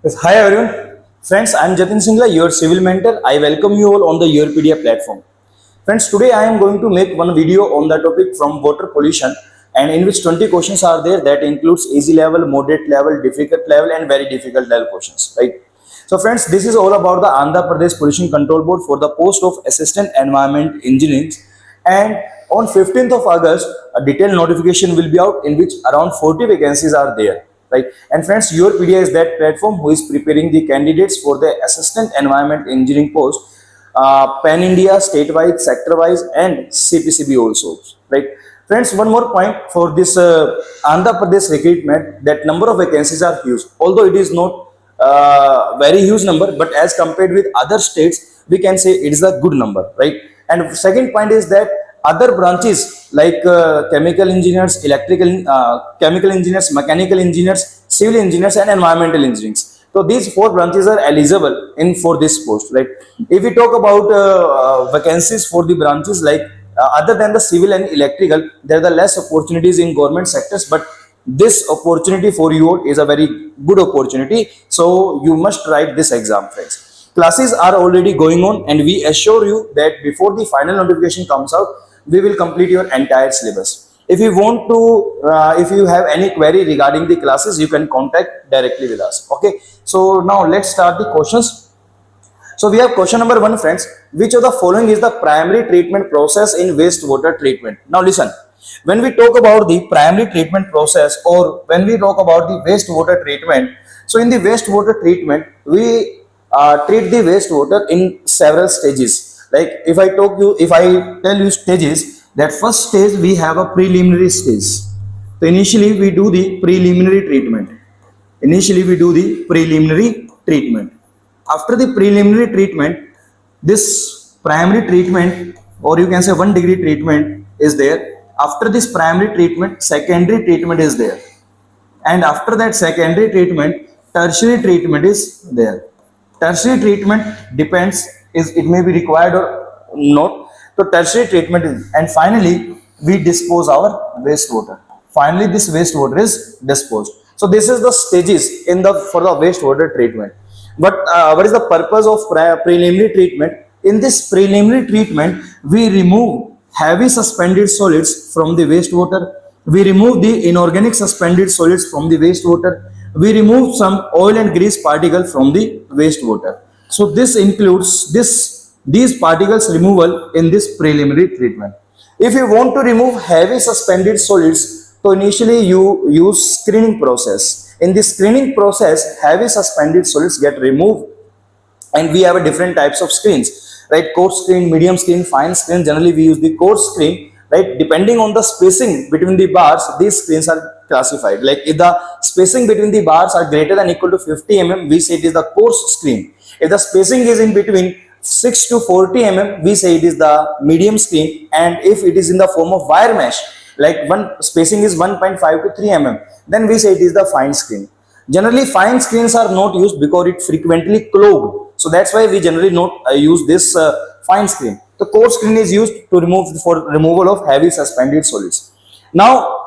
Yes, hi everyone. Friends, I am Jatin Singla, your civil mentor. I welcome you all on the YourPedia platform. Friends, today I am going to make one video on the topic from water pollution, and in which 20 questions are there that includes easy level, moderate level, difficult level and very difficult level questions, right? So friends, this is all about the Andhra Pradesh Pollution Control Board for the post of Assistant Environment Engineering, and on 15th of August, a detailed notification will be out in which around 40 vacancies are there, right? And friends, YourPedia is that platform who is preparing the candidates for the Assistant Environment Engineering post, pan India, statewide, sector wise, and CPCB also, right? Friends, one more point for this Andhra Pradesh recruitment, that number of vacancies are huge, although it is not very huge number, but as compared with other states, we can say it is a good number, right? And second point is that other branches like chemical engineers, chemical engineers, mechanical engineers, civil engineers, and environmental engineers. So these four branches are eligible in for this post, right? If we talk about vacancies for the branches like other than the civil and electrical, there are less opportunities in government sectors, but this opportunity for you is a very good opportunity. So you must write this exam, friends. Classes are already going on, and we assure you that before the final notification comes out, we will complete your entire syllabus. If you want to, if you have any query regarding the classes, you can contact directly with us. Okay. So now let's start the questions. So we have question number 1, friends. Which of the following is the primary treatment process in wastewater treatment? Now listen. When we talk about the primary treatment process, or when we talk about the wastewater treatment, so in the wastewater treatment, we treat the wastewater in several stages. Like if I tell you stages, that first stage we have a preliminary stage. So initially we do the preliminary treatment. After the preliminary treatment, this primary treatment, or you can say 1 degree treatment is there. After this primary treatment, secondary treatment is there, and after that secondary treatment, tertiary treatment is there. Tertiary treatment depends, is it may be required or not. So tertiary treatment is, and finally we dispose our wastewater. Finally this wastewater is disposed. So this is the stages in the for the wastewater treatment. But what is the purpose of preliminary treatment? In this preliminary treatment, we remove heavy suspended solids from the wastewater. We remove the inorganic suspended solids from the wastewater. We remove some oil and grease particle from the wastewater. So this includes these particles removal in this preliminary treatment. If you want to remove heavy suspended solids, so initially you use screening process. In this screening process, heavy suspended solids get removed, and we have a different types of screens, right? Coarse screen, medium screen, fine screen. Generally we use the coarse screen, right? Depending on the spacing between the bars, these screens are classified. Like if the spacing between the bars are greater than equal to 50 mm, we say it is the coarse screen. If the spacing is in between 6 to 40 mm, we say it is the medium screen. And if it is in the form of wire mesh, like one spacing is 1.5 to 3 mm, then we say it is the fine screen. Generally fine screens are not used because it frequently clogged. So that's why we generally not use this fine screen. The coarse screen is used to remove for removal of heavy suspended solids. Now,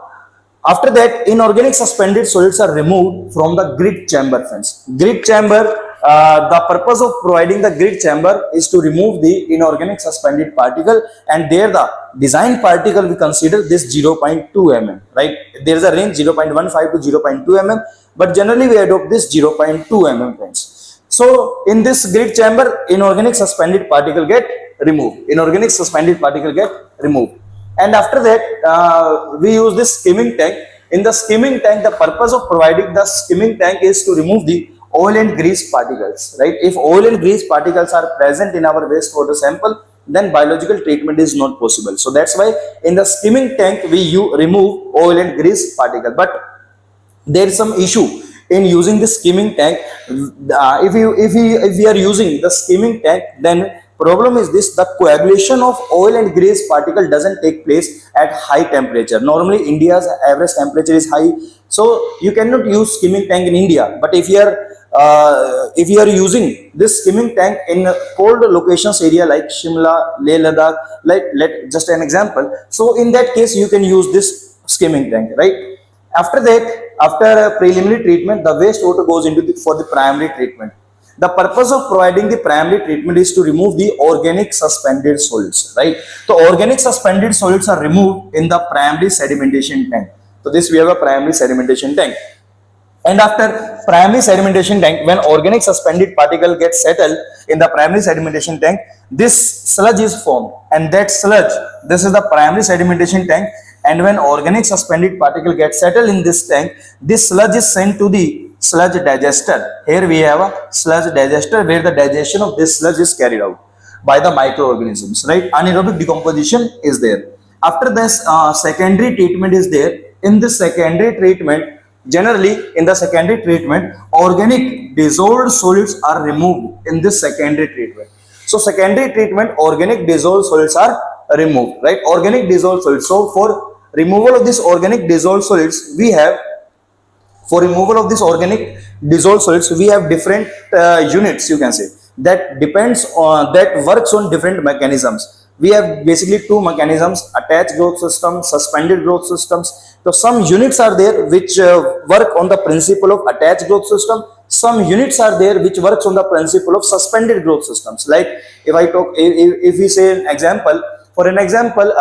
after that, inorganic suspended solids are removed from the grid chamber, friends. Grid chamber, the purpose of providing the grid chamber is to remove the inorganic suspended particle, and there the design particle we consider this 0.2 mm, right? There is a range 0.15 to 0.2 mm, but generally we adopt this 0.2 mm, friends. So in this grid chamber, inorganic suspended particle get removed. And after that, we use this skimming tank. In the skimming tank, the purpose of providing the skimming tank is to remove the oil and grease particles, right? If oil and grease particles are present in our wastewater sample, then biological treatment is not possible. So that's why in the skimming tank we remove oil and grease particle. But there is some issue in using the skimming tank. If we are using the skimming tank, then problem is this: the coagulation of oil and grease particle doesn't take place at high temperature. Normally India's average temperature is high, so you cannot use skimming tank in India. But if you are using this skimming tank in cold locations area like Shimla, Leh Ladakh, like just an example, so in that case you can use this skimming tank, right? After that, after preliminary treatment, the wastewater goes into for the primary treatment. The purpose of providing the primary treatment is to remove the organic suspended solids, right? So organic suspended solids are removed in the primary sedimentation tank. So this we have a primary sedimentation tank. And after primary sedimentation tank, when organic suspended particle gets settled in the primary sedimentation tank, this sludge is formed, and that sludge, this is the primary sedimentation tank. And when organic suspended particle gets settled in this tank, this sludge is sent to the sludge digester. Here we have a sludge digester where the digestion of this sludge is carried out by the microorganisms, right? Anaerobic decomposition is there. After this, secondary treatment is there. In this secondary treatment, generally in the secondary treatment, organic dissolved solids are removed in this secondary treatment. So secondary treatment, organic dissolved solids are removed, right? Organic dissolved solids. So for removal of this organic dissolved solids, we have, for removal of this organic dissolved solids, we have different units, you can say, that depends on, that works on different mechanisms. We have basically two mechanisms: attached growth system, suspended growth systems. So some units are there which work on the principle of attached growth system. Some units are there which works on the principle of suspended growth systems. Like if I talk, if we say an example, for an example,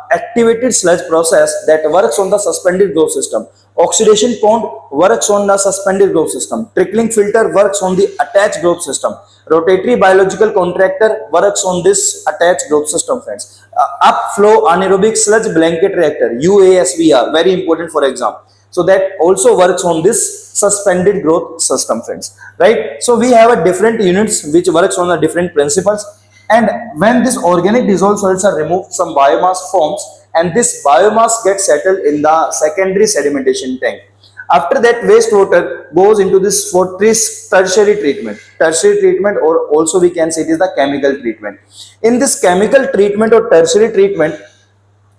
activated sludge process that works on the suspended growth system. Oxidation pond works on the suspended growth system. Trickling filter works on the attached growth system. Rotatory biological contractor works on this attached growth system, friends. Upflow anaerobic sludge blanket reactor, UASVR, very important for exam. So that also works on this suspended growth system, friends, right? So we have a different units which works on the different principles. And when this organic dissolved solids are removed, some biomass forms, and this biomass gets settled in the secondary sedimentation tank. After that, wastewater goes into this for this tertiary treatment. Tertiary treatment, or also we can say it is the chemical treatment. In this chemical treatment or tertiary treatment,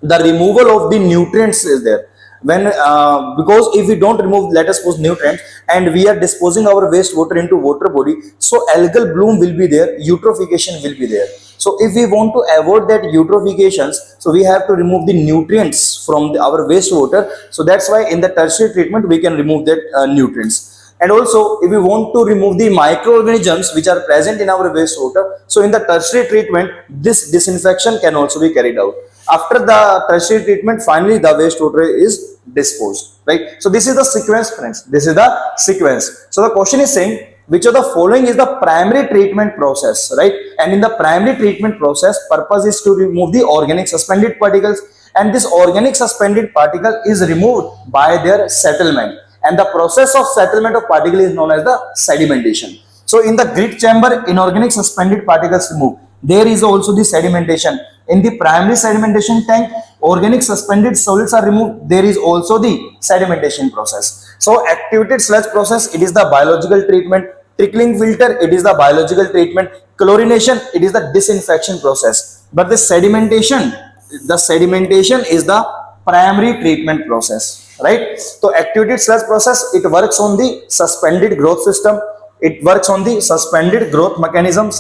the removal of the nutrients is there. When because if we don't remove, let us suppose, nutrients, and we are disposing our wastewater into water body, so algal bloom will be there, eutrophication will be there. So if we want to avoid that eutrophications, so we have to remove the nutrients from our wastewater. So that's why in the tertiary treatment we can remove that nutrients. And also, if we want to remove the microorganisms which are present in our wastewater, so in the tertiary treatment, this disinfection can also be carried out. After the tertiary treatment, finally the wastewater is disposed, right? So this is the sequence, friends. This is the sequence. So the question is saying, which of the following is the primary treatment process, right? And in the primary treatment process, purpose is to remove the organic suspended particles, and this organic suspended particle is removed by their settlement. And the process of settlement of particle is known as the sedimentation. So in the grit chamber, inorganic suspended particles removed. There is also the sedimentation. In the primary sedimentation tank, organic suspended solids are removed. There is also the sedimentation process. So activated sludge process, it is the biological treatment. Trickling filter, it is the biological treatment. Chlorination, it is the disinfection process. But the sedimentation is the primary treatment process, right? So activated sludge process, it works on the suspended growth system. It works on the suspended growth mechanism.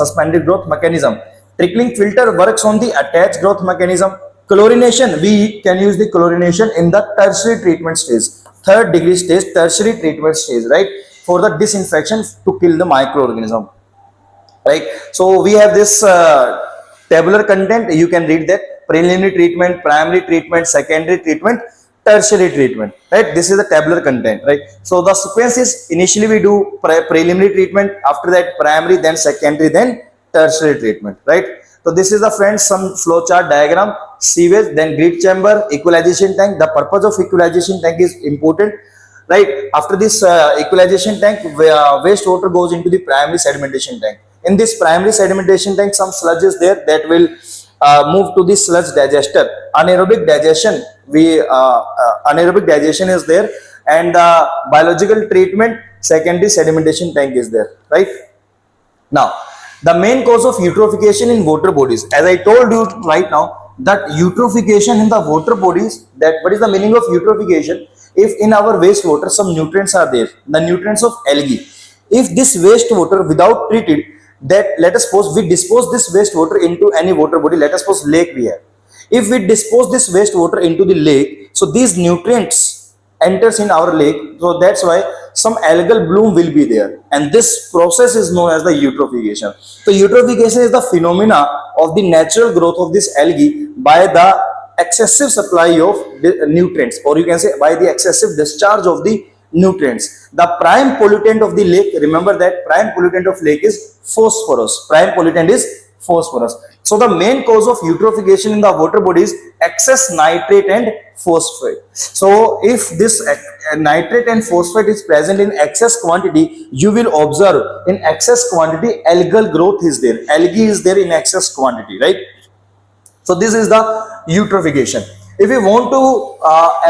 Trickling filter works on the attached growth mechanism. Chlorination, we can use the chlorination in the tertiary treatment stage, third degree stage, tertiary treatment stage, right? For the disinfection to kill the microorganism, right? So we have this tabular content. You can read that: preliminary treatment, primary treatment, secondary treatment, tertiary treatment, right? This is the tabular content, right? So the sequence is, initially we do preliminary treatment, after that primary, then secondary, then tertiary treatment, right? So this is the, friends, some flowchart diagram: sewage, then grit chamber, equalization tank. The purpose of equalization tank is important, right? After this equalization tank, wastewater goes into the primary sedimentation tank. In this primary sedimentation tank, some sludge is there that will move to the sludge digester. Anaerobic digestion, anaerobic digestion is there, and biological treatment, secondary sedimentation tank is there, right? Now, the main cause of eutrophication in water bodies, as I told you right now, that eutrophication in the water bodies, that what is the meaning of eutrophication? If in our wastewater some nutrients are there, the nutrients of algae, if this wastewater without treated, that let us suppose we dispose this wastewater into any water body, let us suppose lake we have. If we dispose this wastewater into the lake, so these nutrients enters in our lake, so that's why some algal bloom will be there, and this process is known as the eutrophication. So eutrophication is the phenomena of the natural growth of this algae by the excessive supply of the nutrients, or you can say by the excessive discharge of the nutrients. The prime pollutant of the lake, remember that prime pollutant of lake is phosphorus. Prime pollutant is phosphorus. So the main cause of eutrophication in the water body is excess nitrate and phosphate. So if this nitrate and phosphate is present in excess quantity, you will observe in excess quantity algal growth is there. Algae is there in excess quantity, right? So this is the eutrophication. If you want to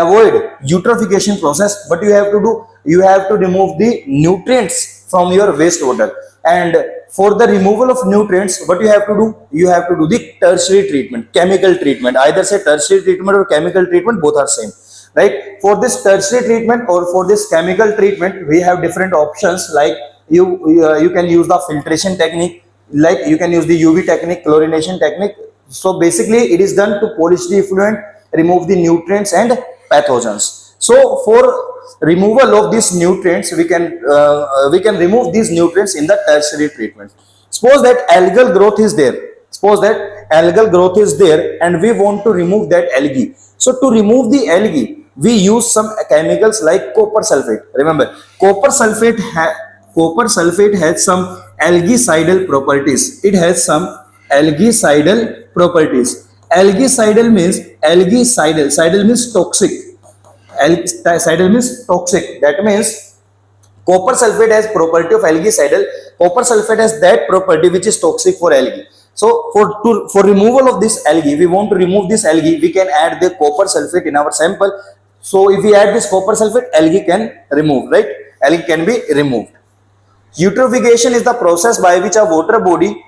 avoid eutrophication process, what you have to do, you have to remove the nutrients from your wastewater. And for the removal of nutrients, what you have to do, you have to do the tertiary treatment, chemical treatment. Either say tertiary treatment or chemical treatment, both are same, right? For this tertiary treatment or for this chemical treatment, we have different options. Like you can use the filtration technique, like you can use the UV technique, chlorination technique. So basically it is done to polish the effluent, remove the nutrients and pathogens. So for removal of these nutrients, we can remove these nutrients in the tertiary treatment. Suppose that algal growth is there. Suppose that algal growth is there and we want to remove that algae. So to remove the algae, we use some chemicals like copper sulfate. Remember, copper sulfate has some algicidal properties. It has some algicidal properties. Algicidal means toxic. Algicidal means toxic. That means copper sulfate has property of algicidal. Copper sulfate has that property which is toxic for algae. So for removal of this algae, we want to remove this algae, we can add the copper sulfate in our sample. So if we add this copper sulfate, algae can remove, right? Algae can be removed. Eutrophication is the process by which a water body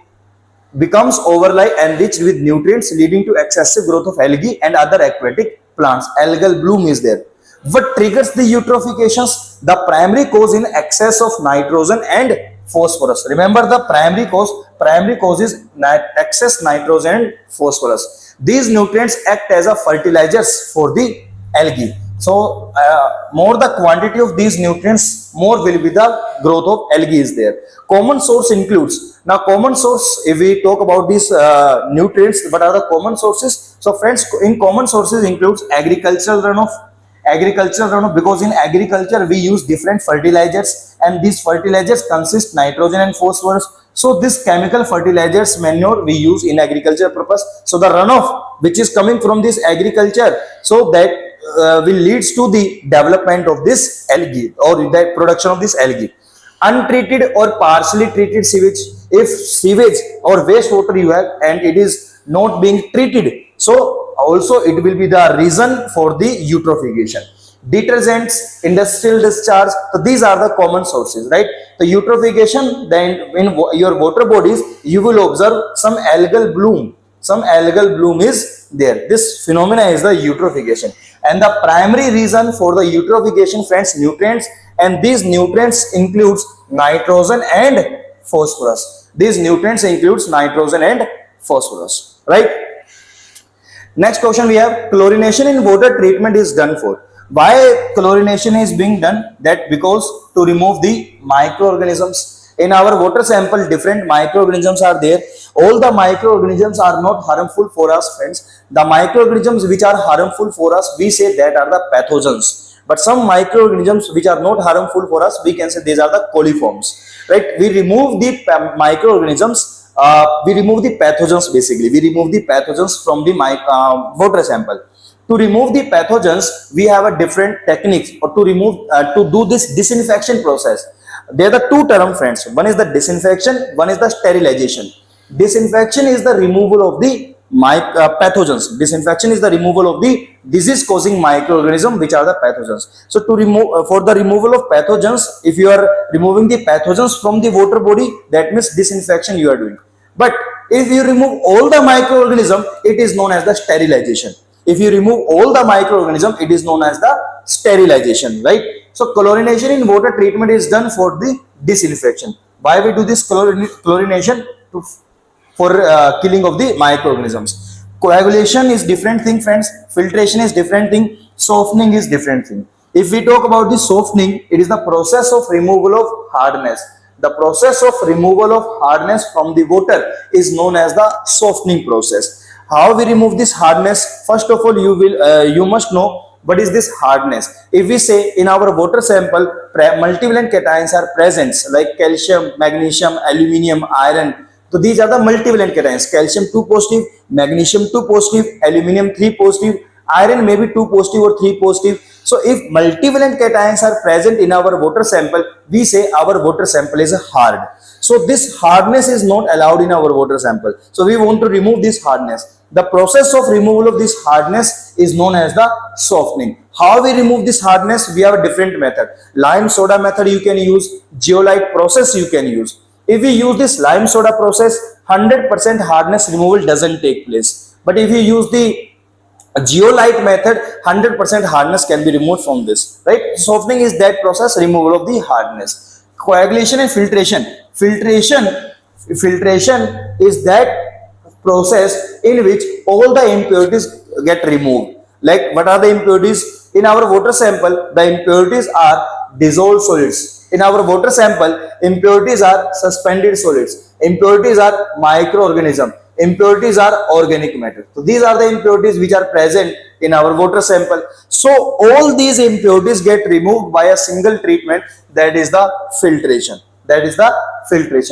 becomes overly enriched with nutrients, leading to excessive growth of algae and other aquatic plants. Algal bloom is there. What triggers the eutrophications? The primary cause in excess of nitrogen and phosphorus. Remember the primary cause is excess nitrogen and phosphorus. These nutrients act as a fertilizers for the algae. So more the quantity of these nutrients, more will be the growth of algae is there. Common source includes, now common source, if we talk about these nutrients, what are the common sources? So friends, in common sources includes agricultural runoff, because in agriculture we use different fertilizers and these fertilizers consist nitrogen and phosphorus. So this chemical fertilizers, manure, we use in agriculture purpose. So the runoff which is coming from this agriculture, so that will leads to the development of this algae or the production of this algae. Untreated or partially treated sewage, if sewage or wastewater you have and it is not being treated, so also it will be the reason for the eutrophication. Detergents, industrial discharge, so these are the common sources, right? The eutrophication, then in your water bodies you will observe some algal bloom. Some algal bloom is there. This phenomena is the eutrophication, and the primary reason for the eutrophication, friends, nutrients, and these nutrients includes nitrogen and phosphorus. These nutrients includes nitrogen and phosphorus, right? Next question we have, chlorination in water treatment is done for. Why chlorination is being done? That because to remove the microorganisms. In our water sample, different microorganisms are there. All the microorganisms are not harmful for us, friends. The microorganisms which are harmful for us, we say that are the pathogens. But some microorganisms which are not harmful for us, we can say these are the coliforms, right? We remove the microorganisms, we remove the pathogens basically. We remove the pathogens from the water sample. To remove the pathogens, we have a different techniques, or to remove, to do this disinfection process. There are the two terms, friends. One is the disinfection, one is the sterilization. Disinfection is the removal of the pathogens. Disinfection is the removal of the disease-causing microorganism, which are the pathogens. So to remove, for the removal of pathogens, if you are removing the pathogens from the water body, that means disinfection you are doing. But if you remove all the microorganism, it is known as the sterilization. If you remove all the microorganism, it is known as the sterilization, right? So chlorination in water treatment is done for the disinfection. Why we do this chlorination? For killing of the microorganisms. Coagulation is different thing, friends. Filtration is different thing. Softening is different thing. If we talk about the softening, it is the process of removal of hardness. The process of removal of hardness from the water is known as the softening process. How we remove this hardness? First of all, you must know what is this hardness. If we say in our water sample multivalent cations are present like calcium, magnesium, aluminium, iron. So these are the multivalent cations. Calcium 2 positive, magnesium 2 positive, aluminium 3 positive, iron may be 2 positive or 3 positive. So if multivalent cations are present in our water sample, we say our water sample is hard. So this hardness is not allowed in our water sample. So we want to remove this hardness. The process of removal of this hardness is known as the softening. How we remove this hardness? We have a different method. Lime soda method you can use, zeolite process you can use. If we use this lime soda process, 100% hardness removal doesn't take place. But if you use the zeolite method, 100% hardness can be removed from this, right? Softening is that process, removal of the hardness. Coagulation and filtration. Filtration is that process in which all the impurities get removed. Like what are the impurities? In our water sample, the impurities are dissolved solids. In our water sample, impurities are suspended solids. Impurities are microorganisms. Impurities are organic matter. So these are the impurities which are present in our water sample. So all these impurities get removed by a single treatment, that is the filtration.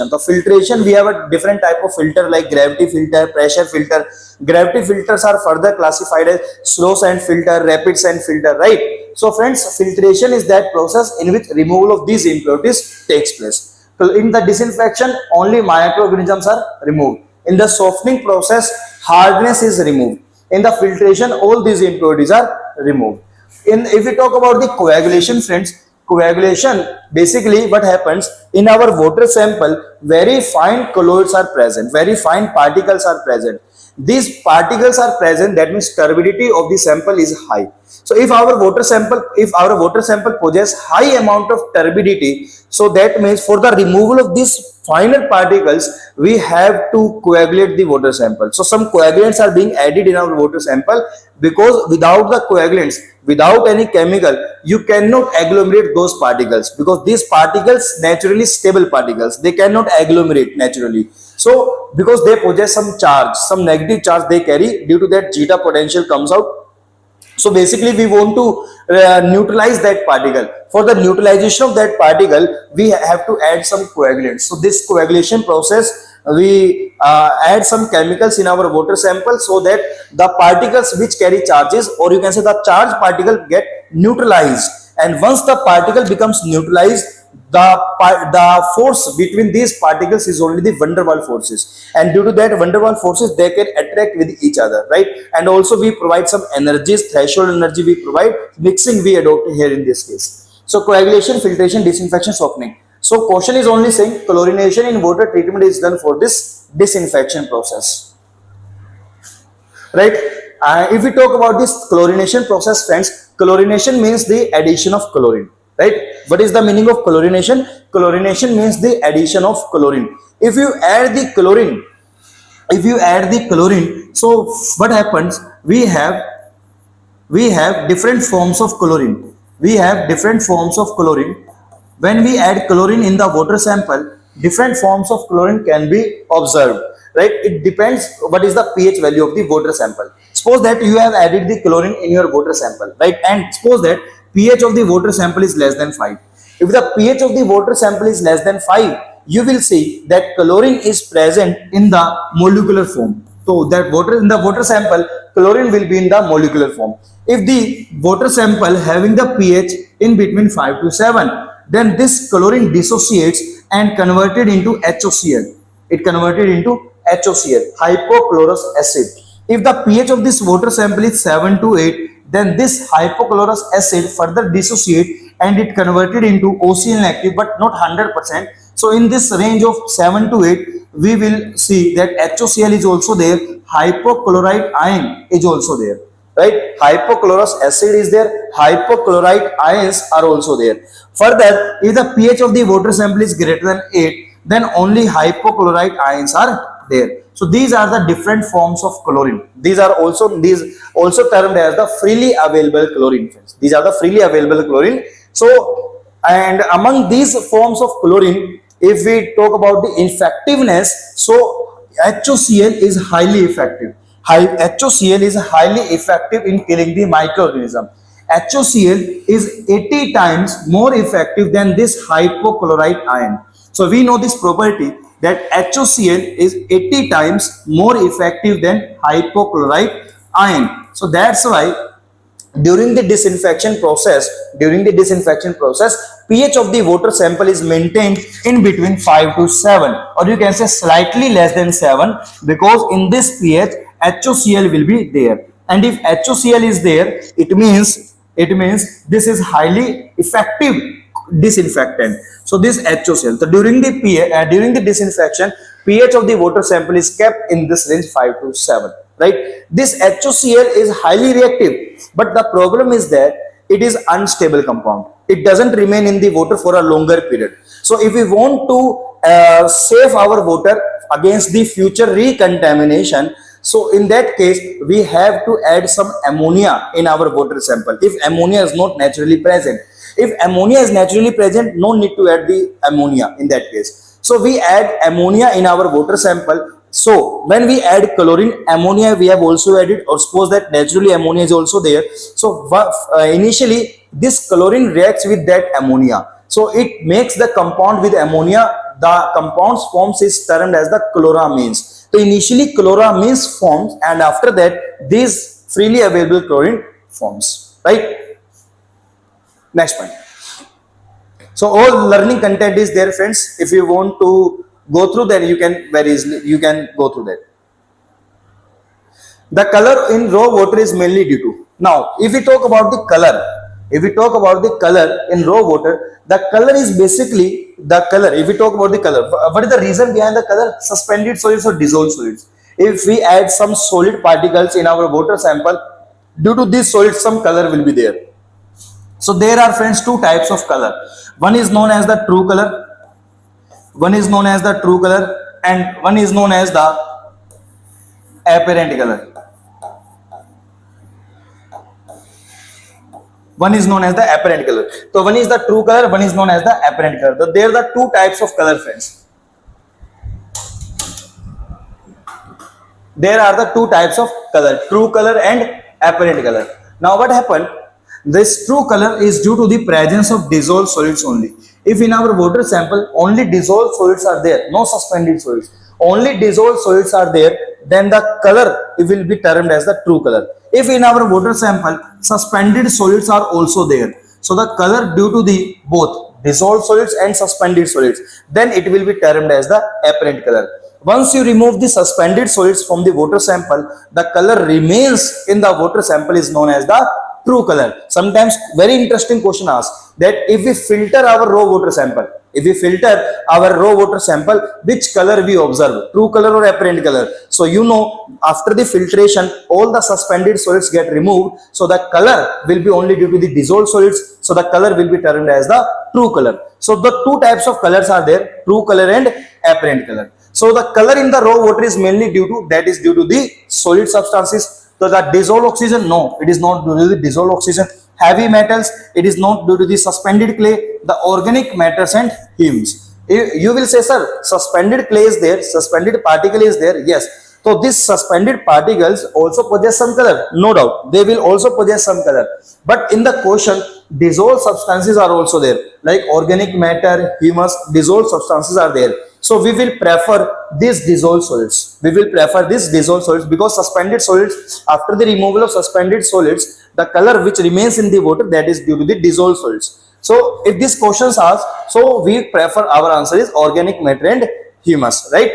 So filtration, we have a different type of filter like gravity filter, pressure filter. Gravity filters are further classified as slow sand filter, rapid sand filter, right? So friends, filtration is that process in which removal of these impurities takes place. So in the disinfection, only microorganisms are removed. In the softening process, hardness is removed. In the filtration, all these impurities are removed. If we talk about the coagulation, friends, coagulation, basically what happens in our water sample, very fine colloids are present, very fine particles are present. These particles are present, that means turbidity of the sample is high. So if our water sample possesses high amount of turbidity, so that means for the removal of these finer particles, we have to coagulate the water sample. So some coagulants are being added in our water sample, because without the coagulants, without any chemical, you cannot agglomerate those particles, because these particles naturally stable particles, they cannot agglomerate naturally. So because they possess some charge, some negative charge they carry, due to that zeta potential comes out. So basically we want to neutralize that particle. For the neutralization of that particle, we have to add some coagulants. So this coagulation process, we add some chemicals in our water sample, so that the particles which carry charges, or you can say the charged particle, get neutralized. And once the particle becomes neutralized, the force between these particles is only the van der Waals forces, and due to that van der Waals forces, they can attract with each other, right? And also we provide some energies, threshold energy we provide, mixing we adopt here in this case. So coagulation, filtration, disinfection, softening. So question is only saying chlorination in water treatment is done for this disinfection process, right? If we talk about this chlorination process, friends, chlorination means the addition of chlorine, right? What is the meaning of chlorination? Chlorination means the addition of chlorine. If you add the chlorine, so what happens? We have different forms of chlorine. When we add chlorine in the water sample, different forms of chlorine can be observed, right? It depends what is the pH value of the water sample. Suppose that you have added the chlorine in your water sample, right? And suppose that pH of the water sample is less than 5. If the pH of the water sample is less than 5, you will see that chlorine is present in the molecular form. So that in the water sample, chlorine will be in the molecular form. If the water sample having the pH in between 5 to 7, then this chlorine dissociates and converted into HOCl. It converted into HOCl, hypochlorous acid. If the pH of this water sample is 7 to 8, then this hypochlorous acid further dissociate and it converted into OCl negative, but not 100%. So in this range of 7 to 8, we will see that HOCl is also there, hypochlorite ion is also there, right? Hypochlorous acid is there, hypochlorite ions are also there. Further, if the pH of the water sample is greater than 8, then only hypochlorite ions are there. So these are the different forms of chlorine. These also termed as the freely available chlorine, friends. These are the freely available chlorine. So, and among these forms of chlorine, if we talk about the effectiveness, so HOCl is highly effective. HOCl is highly effective in killing the microorganism. HOCl is 80 times more effective than this hypochlorite ion. So we know this property that HOCl is 80 times more effective than hypochlorite ion. So that's why during the disinfection process, pH of the water sample is maintained in between 5 to 7, or you can say slightly less than 7, because in this pH HOCl will be there, and if HOCl is there, it means this is highly effective disinfectant. So this HOCl, so during the disinfection, pH of the water sample is kept in this range 5 to 7. Right? This HOCl is highly reactive, but the problem is that it is unstable compound. It doesn't remain in the water for a longer period. So if we want to save our water against the future recontamination, so in that case we have to add some ammonia in our water sample. If ammonia is not naturally present, if ammonia is naturally present, no need to add the ammonia in that case. So we add ammonia in our water sample. So when we add chlorine, ammonia we have also added, or suppose that naturally ammonia is also there. So initially this chlorine reacts with that ammonia. So it makes the compound with ammonia. The compound's forms is termed as the chloramines. So initially chloramines forms, and after that this freely available chlorine forms. Right? Next point. So all learning content is there, friends. If you want to go through, then you can very easily go through that. The color in raw water is mainly due to. Now, if we talk about the color, in raw water, the color is basically the color. If we talk about the color, what is the reason behind the color? Suspended solids or dissolved solids. If we add some solid particles in our water sample, due to these solids, some color will be there. So there are, friends, two types of color. One is known as the true color. And one is known as the apparent color. So one is the true color, one is known as the apparent color. So there are the two types of color, friends. There are the two types of color, true color and apparent color. Now what happened? This true color is due to the presence of dissolved solids only. If in our water sample only dissolved solids are there, no suspended solids, only dissolved solids are there, then the color it will be termed as the true color. If in our water sample suspended solids are also there, so the color due to the both dissolved solids and suspended solids, then it will be termed as the apparent color. Once you remove the suspended solids from the water sample, the color remains in the water sample is known as the true color. Sometimes very interesting question asked that if we filter our raw water sample, which color we observe, true color or apparent color? So you know, after the filtration, all the suspended solids get removed, so the color will be only due to the dissolved solids, so the color will be termed as the true color. So the two types of colors are there, true color and apparent color. So the color in the raw water is mainly due to the solid substances. So the dissolved oxygen, no, it is not due to the dissolved oxygen. Heavy metals, it is not due to the suspended clay, the organic matters and humus. You will say, sir, suspended clay is there, suspended particle is there. Yes. So these suspended particles also possess some color. No doubt, they will also possess some color. But in the question, dissolved substances are also there, like organic matter, humus, dissolved substances are there. So we will prefer these dissolved solids. Because suspended solids, after the removal of suspended solids, the color which remains in the water, that is due to the dissolved solids. So if this question is asked, so we prefer, our answer is organic matter and humus, right?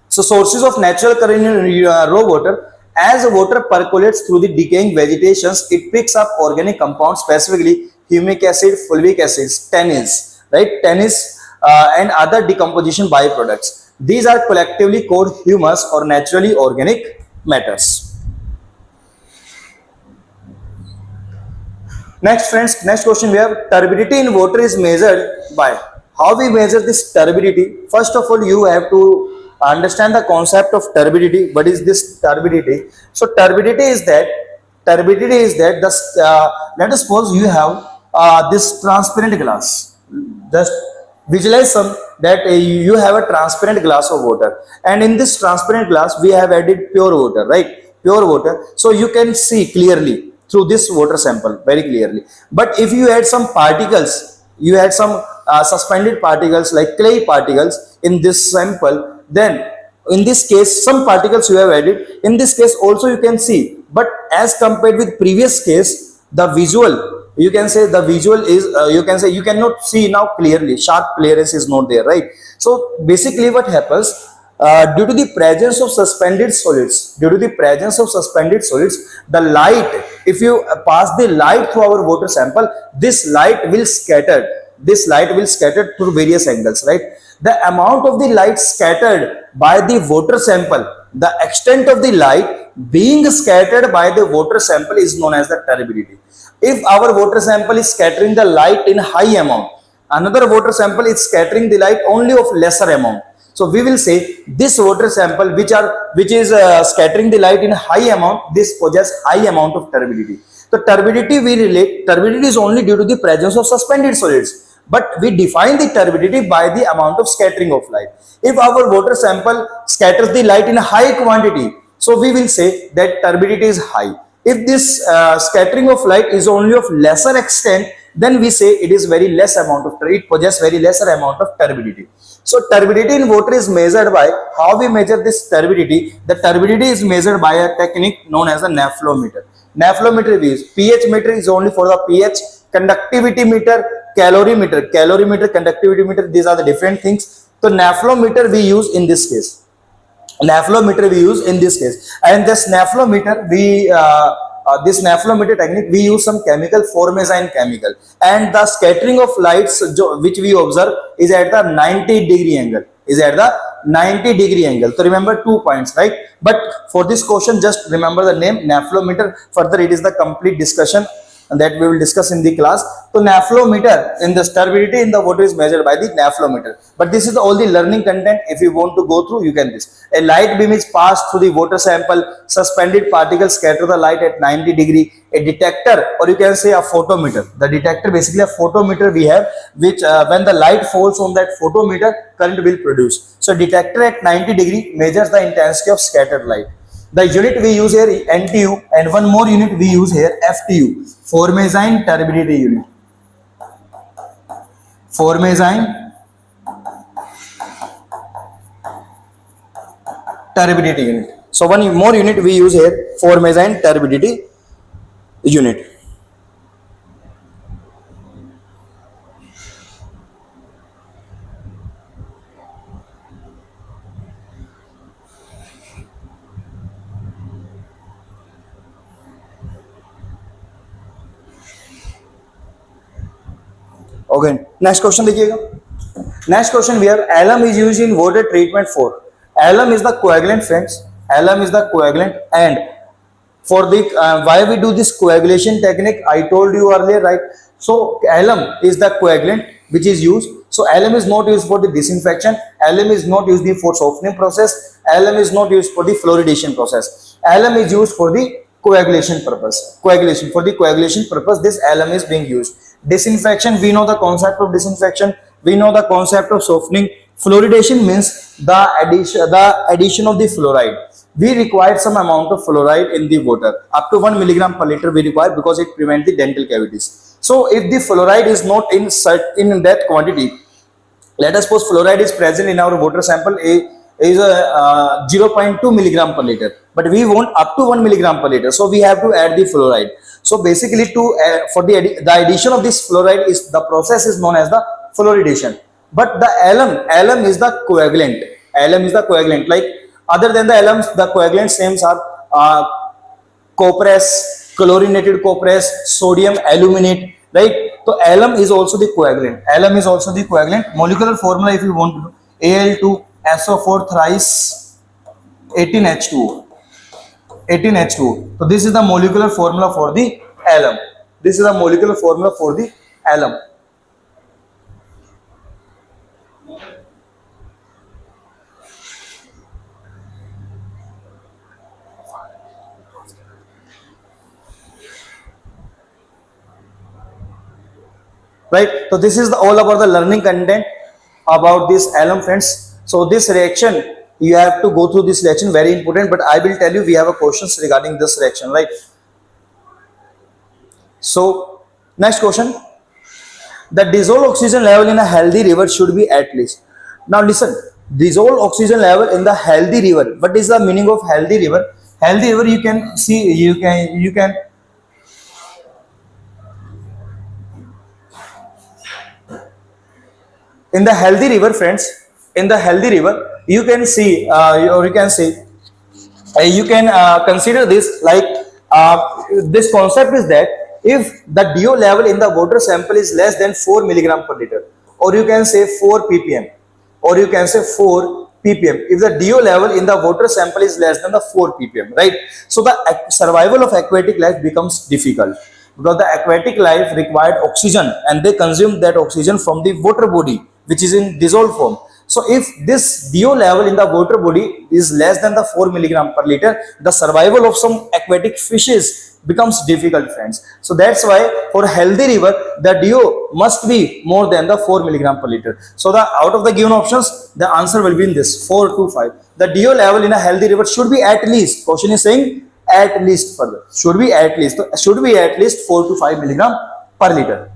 So sources of natural color in raw water: as water percolates through the decaying vegetations, it picks up organic compounds, specifically humic acid, fulvic acids, tannins, right? Tannins and other decomposition byproducts. These are collectively called humus or naturally organic matters. Next, friends, next question we have: turbidity in water is measured by. How we measure this turbidity? First of all, you have to understand the concept of turbidity. What is this turbidity? So turbidity is that the let us suppose you have this transparent glass. Just visualize some that you have a transparent glass of water, and in this transparent glass we have added pure water, right? Pure water. So you can see clearly through this water sample very clearly. But if you add some particles, you add some suspended particles like clay particles in this sample, then in this case some particles you have added, in this case also you can see, but as compared with previous case, the visual, you can say the visual is you can say you cannot see now clearly, sharp clearance is not there, right? So basically what happens, due to the presence of suspended solids, the light, if you pass the light through our water sample, this light will scatter through various angles, right? The amount of the light scattered by the water sample, the extent of the light being scattered by the water sample is known as the turbidity. If our water sample is scattering the light in high amount, another water sample is scattering the light only of lesser amount, so we will say this water sample which is scattering the light in high amount, this possess high amount of turbidity. So turbidity is only due to the presence of suspended solids, but we define the turbidity by the amount of scattering of light. If our water sample scatters the light in a high quantity, so we will say that turbidity is high. If this scattering of light is only of lesser extent, then we say it is very less amount of, it possesses very lesser amount of turbidity. So turbidity in water is measured by, how we measure this turbidity? The turbidity is measured by a technique known as a nephelometer. Nephelometer we use. pH meter is only for the pH. Conductivity meter, calorimeter, conductivity meter, these are the different things. So nephelometer we use in this case. And this nephelometer this nephelometer technique we use some chemical, formazine chemical, and the scattering of lights which we observe is at the 90-degree angle, so remember 2 points, right? But for this question just remember the name nephelometer. Further it is the complete discussion that we will discuss in the class. So nephelometer, in the turbidity in the water is measured by the nephelometer. But this is all the learning content. If you want to go through, you can this. A light beam is passed through the water sample. Suspended particles scatter the light at 90-degree. A detector, or you can say a photometer. The detector, basically a photometer we have, which when the light falls on that photometer, current will produce. So detector at 90-degree measures the intensity of scattered light. The unit we use here NTU, and one more unit we use here FTU, formazine turbidity unit. Formazine turbidity unit. So one more unit we use here, formazine turbidity unit. Okay, next question देखिएगा. Next question we have, alum is used in water treatment for. Alum is the coagulant, friends. Alum is the coagulant, and for the why we do this coagulation technique, I told you earlier, right? So alum is the coagulant which is used. So alum is not used for the disinfection. Alum is not used for softening process. Alum is not used for the fluoridation process. Alum is used for the coagulation purpose. For the coagulation purpose, this alum is being used. Disinfection, we know the concept of disinfection. We know the concept of softening. Fluoridation means the addition of the fluoride. We require some amount of fluoride in the water. Up to 1 milligram per liter we require, because it prevents the dental cavities. So if the fluoride is not in that quantity, let us suppose fluoride is present in our water sample, is a 0.2 milligram per liter, but we want up to 1 milligram per liter, so we have to add the fluoride. So basically for the addition of this fluoride, is the process is known as the fluoridation. But the alum is the coagulant. Like other than the alums, the coagulant names are copras, chlorinated copras, sodium aluminate, right? So alum is also the coagulant. Molecular formula, if you want to know, Al2SO4 thrice 18H2O. So this is the molecular formula for the alum. right? So this is all about the learning content about this alum, friends. So this reaction, you have to go through this reaction, very important, but I will tell you, we have a questions regarding this reaction, right? So next question, the dissolved oxygen level in a healthy river should be at least. Now listen, dissolved oxygen level in the healthy river. What is the meaning of healthy river? Healthy river, you can see, you can in the healthy river, friends, in the healthy river, you can see, or you can say, you can consider this like, this concept is that if the DO level in the water sample is less than 4 milligram per liter, or you can say 4 ppm, or you can say 4 ppm, if the DO level in the water sample is less than the 4 ppm, right? So the survival of aquatic life becomes difficult, because the aquatic life required oxygen and they consume that oxygen from the water body which is in dissolved form. So if this DO level in the water body is less than the 4 milligram per liter, the survival of some aquatic fishes becomes difficult, friends. So that's why for healthy river, the DO must be more than the 4 milligram per liter. So the out of the given options, the answer will be in this 4 to 5. The DO level in a healthy river should be at least, question is saying at least, further should be at least, so should be at least 4 to 5 milligram per liter.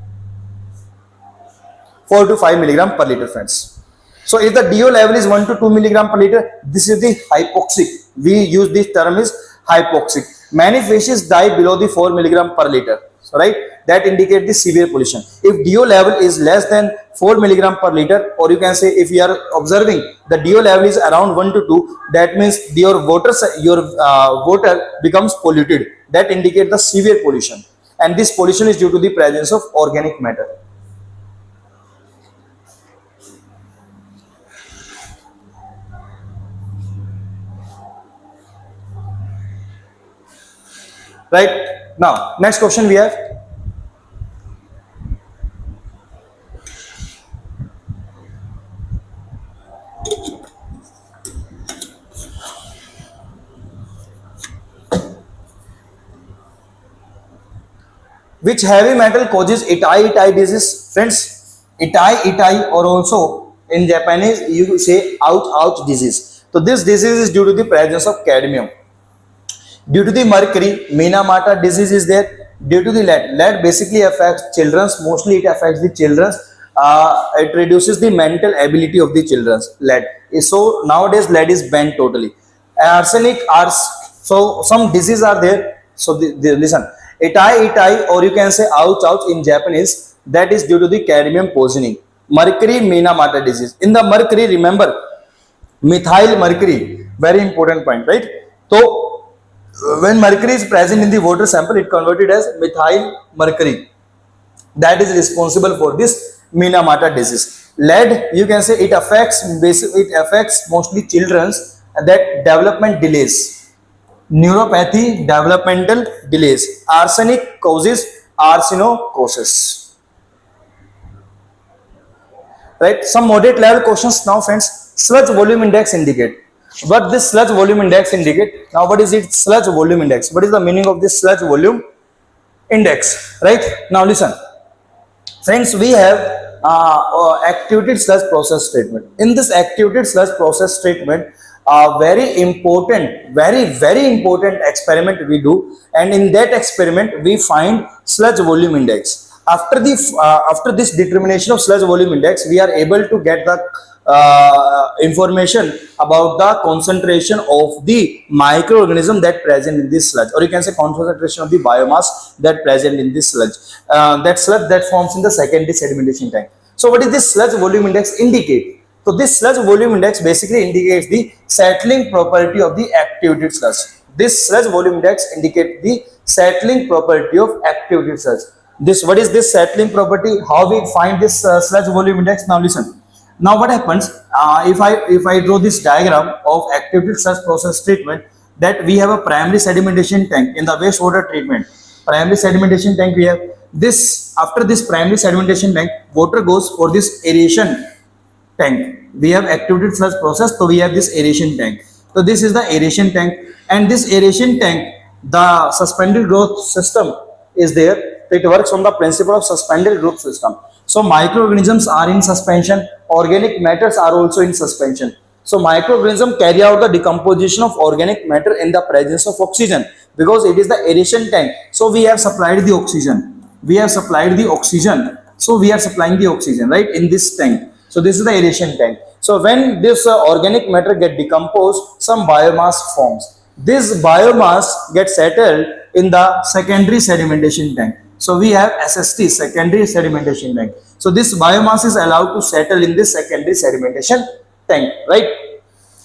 4 to 5 milligram per liter, friends. So if the DO level is 1 to 2 milligram per liter, this is the hypoxic. We use this term is hypoxic. Many fishes die below the 4 milligram per liter. So, right, that indicate the severe pollution. If DO level is less than 4 milligram per liter, or you can say if you are observing the DO level is around 1 to 2, that means your water becomes polluted. That indicate the severe pollution, and this pollution is due to the presence of organic matter. Right, now next question we have, which heavy metal causes itai disease, friends? Itai, or also in Japanese you say ouch disease. So this disease is due to the presence of cadmium. Due to the mercury, Minamata disease is there. Due to the lead basically affects children's, mostly it affects the children's. It reduces the mental ability of the children's, lead. So nowadays lead is banned totally. Arsenic, so some diseases are there. So listen, itai, or you can say ouch in Japanese, that is due to the cadmium poisoning. Mercury, Minamata disease. In the mercury, remember, methyl mercury, very important point, right? So when mercury is present in the water sample, it converted as methyl mercury, that is responsible for this Minamata disease. Lead, you can say it affects mostly children's, that development delays, neuropathy, developmental delays. Arsenic causes arsenocosis, right? Some moderate level questions now, friends. Sludge volume index indicate. What this sludge volume index indicate? Now what is it? Sludge volume index, what is the meaning of this sludge volume index, right? Now listen, friends, we have activated sludge process statement. In this activated sludge process statement, very important, very important experiment we do, and in that experiment we find sludge volume index. After this determination of sludge volume index, we are able to get the information about the concentration of the microorganism that present in this sludge, or you can say concentration of the biomass that present in this sludge, that sludge that forms in the secondary sedimentation tank. So what is this sludge volume index indicate? So this sludge volume index basically indicates the settling property of the activated sludge. This sludge volume index indicates the settling property of activated sludge. This, what is this settling property? How we find this sludge volume index? Now listen. Now what happens, if I draw this diagram of activated sludge process treatment, that we have a primary sedimentation tank in the wastewater treatment. Primary sedimentation tank we have this. After this primary sedimentation tank, water goes for this aeration tank. We have activated sludge process, so we have this aeration tank. So this is the aeration tank, and this aeration tank, the suspended growth system is there. It works on the principle of suspended growth system. So microorganisms are in suspension, organic matters are also in suspension. So microorganisms carry out the decomposition of organic matter in the presence of oxygen, because it is the aeration tank. So we have supplied the oxygen. We have supplied the oxygen. So we are supplying the oxygen, right, in this tank. So this is the aeration tank. So when this organic matter get decomposed, some biomass forms. This biomass gets settled in the secondary sedimentation tank. So we have SST, secondary sedimentation tank. So this biomass is allowed to settle in this secondary sedimentation tank, right?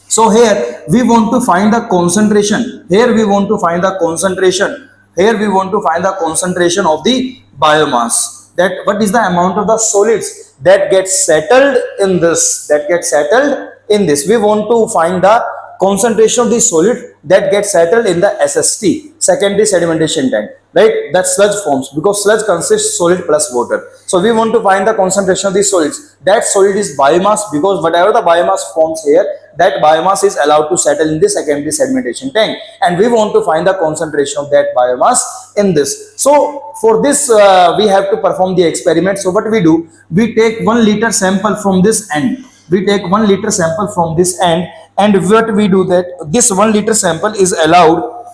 So here we want to find the concentration. Here we want to find the concentration. Here we want to find the concentration of the biomass. That what is the amount of the solids that gets settled in this? That gets settled in this. We want to find the concentration of the solid that gets settled in the SST, secondary sedimentation tank, right? That sludge forms, because sludge consists solid plus water. So we want to find the concentration of the solids. That solid is biomass, because whatever the biomass forms here, that biomass is allowed to settle in the secondary sedimentation tank, and we want to find the concentration of that biomass in this. So for this we have to perform the experiment. So what we do, we take 1 liter sample from this end. We take 1 liter sample from this end, and what we do that this 1 liter sample is allowed,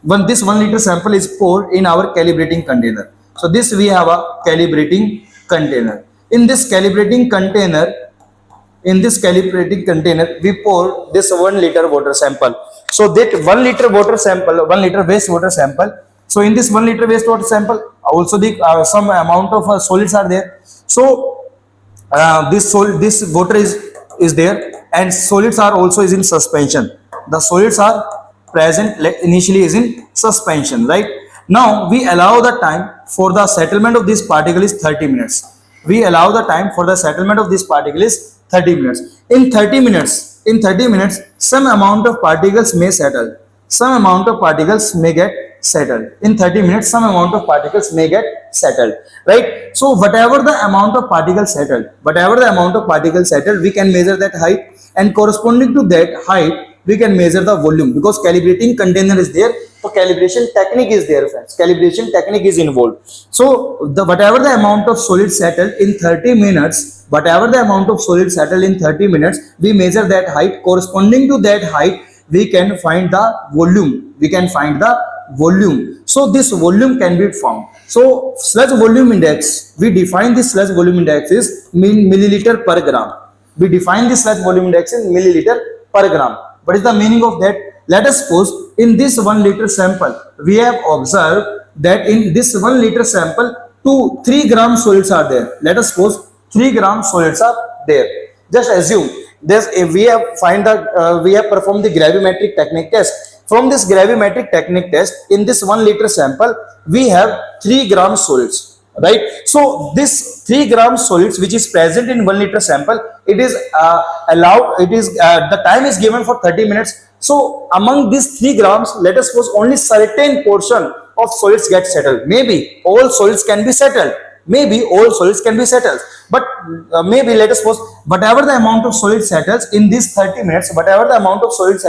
when this 1 liter sample is poured in our calibrating container. So this we have a calibrating container. In this calibrating container, we pour this 1 liter water sample. So that 1 liter water sample, 1 liter wastewater sample. So in this 1 liter wastewater sample, also the some amount of solids are there. So this water is there, and solids are also is in suspension. The solids are present initially is in suspension, right? Now we allow the time for the settlement of this particle is 30 minutes. We allow the time for the settlement of this particle is 30 minutes. In 30 minutes, some amount of particles may settle. Some amount of particles may get settled. In 30 minutes, some amount of particles may get settled, right? So whatever the amount of particles settled, we can measure that height, and corresponding to that height, we can measure the volume, because calibrating container is there. So calibration technique is there, friends. Calibration technique is involved. So whatever the amount of solid settled in 30 minutes, we measure that height. Corresponding to that height, we can find the volume. So this volume can be found. So sludge volume index, we define this sludge volume index is milliliter per gram. We define this sludge volume index in milliliter per gram. What is the meaning of that? Let us suppose in this 1 liter sample, we have observed that in this 1 liter sample, 3 gram solids are there. Let us suppose 3 gram solids are there. Just assume this. We have performed the gravimetric technique test. From this gravimetric technique test, in this 1 liter sample, we have 3 gram solids, right? So this 3 gram solids which is present in 1 liter sample, it is allowed, the time is given for 30 minutes. So among these 3 grams, let us suppose only certain portion of solids get settled. Maybe all solids can be settled. But maybe let us suppose whatever the amount of solid settles in these 30 minutes, whatever the amount of solid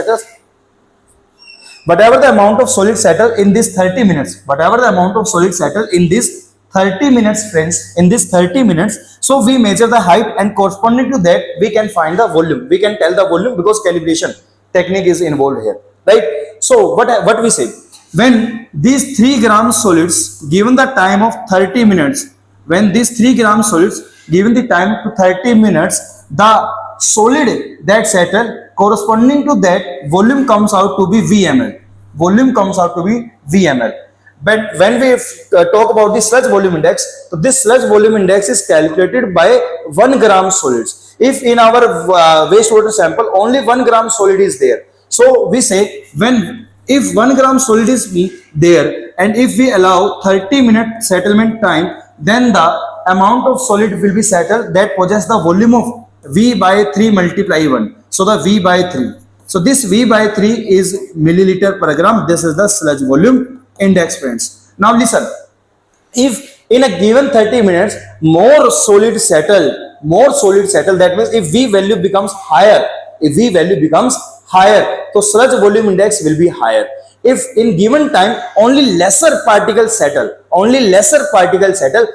settle in this 30 minutes, friends, in this 30 minutes. So we measure the height, and corresponding to that, we can find the volume. We can tell the volume, because calibration technique is involved here, right? So what we say, when these 3 gram solids given the time of 30 minutes, the solid that settle, corresponding to that volume comes out to be VML. But when we talk about the sludge volume index, so this sludge volume index is calculated by 1 gram solids. If in our wastewater sample only 1 gram solid is there, so we say if 1 gram solid is there, and if we allow 30-minute settlement time, then the amount of solid will be settled that possess the volume of V by 3 multiply 1. So the V by 3. So this V by 3 is milliliter per gram. This is the sludge volume index, friends. Now listen, if in a given 30 minutes more solid settle, that means if V value becomes higher, so sludge volume index will be higher. if in given time only lesser particles settle,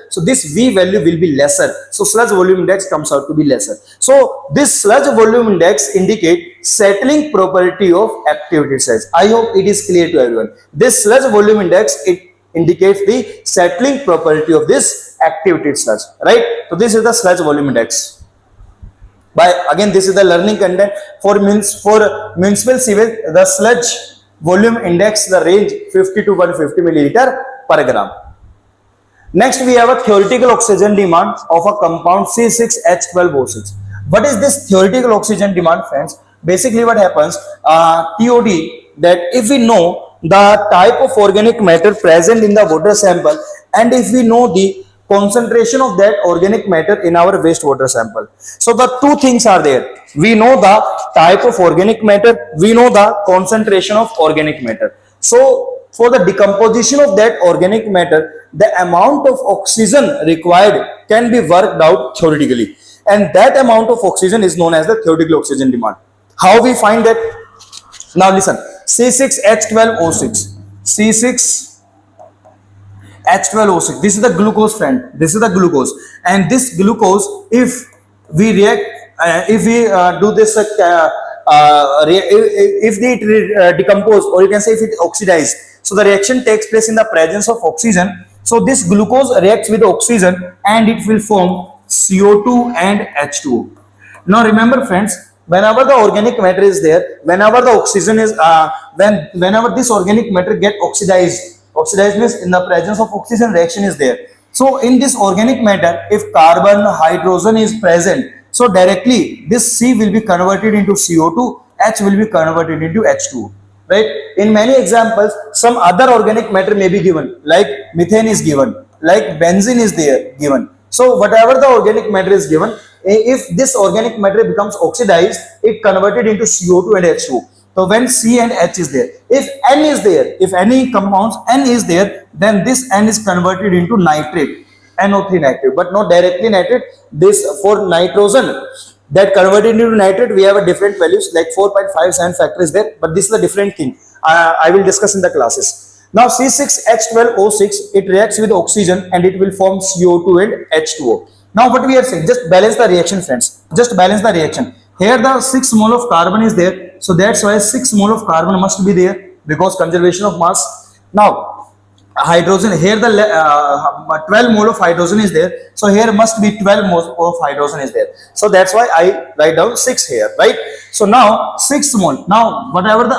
so this V value will be lesser. So sludge volume index comes out to be lesser. So this sludge volume index indicate settling property of activity size. I hope it is clear to everyone. This sludge volume index, it indicates the settling property of this activity sludge, right? So this is the sludge volume index. By again, this is the learning content for municipal civil. The sludge volume index, the range 50 to 150 milliliter per gram. Next, we have a theoretical oxygen demand of a compound C6H12O6. What is this theoretical oxygen demand, friends? Basically, what happens, TOD, that if we know the type of organic matter present in the water sample, and if we know the concentration of that organic matter in our wastewater sample. So the two things are there. We know the type of organic matter, we know the concentration of organic matter. So for the decomposition of that organic matter, the amount of oxygen required can be worked out theoretically, and that amount of oxygen is known as the theoretical oxygen demand. How we find that? Now listen, C6H12O6, C6H12O6, this is the glucose, friend, this is the glucose, and this glucose, if we react, if we do this if it decompose, or you can say if it oxidize, so the reaction takes place in the presence of oxygen. So this glucose reacts with oxygen and it will form CO2 and H2O. Now remember, friends, whenever the organic matter is there, whenever the oxygen is whenever this organic matter get oxidized means in the presence of oxygen, reaction is there. So in this organic matter, if carbon, hydrogen is present, so directly this C will be converted into CO2, H will be converted into H2O, right? In many examples, some other organic matter may be given, like methane is given, like benzene is there given. So whatever the organic matter is given, if this organic matter becomes oxidized, it converted into CO2 and H2O. So when C and H is there, if N is there, if any compounds N is there, then this N is converted into nitrate, NO3 nitrate, but not directly nitrate. This for nitrogen that converted into nitrate, we have a different values, like 4.57 factor is there, but this is a different thing. I will discuss in the classes. Now C6H12O6, it reacts with oxygen and it will form CO2 and H2O. Now what we are saying, just balance the reaction, friends. Just balance the reaction. Here the 6 mole of carbon is there, so that's why 6 mole of carbon must be there because conservation of mass. Now hydrogen, here the 12 mole of hydrogen is there, so here must be 12 moles of hydrogen is there. So that's why I write down 6 here, right? So now 6 mole. Now whatever the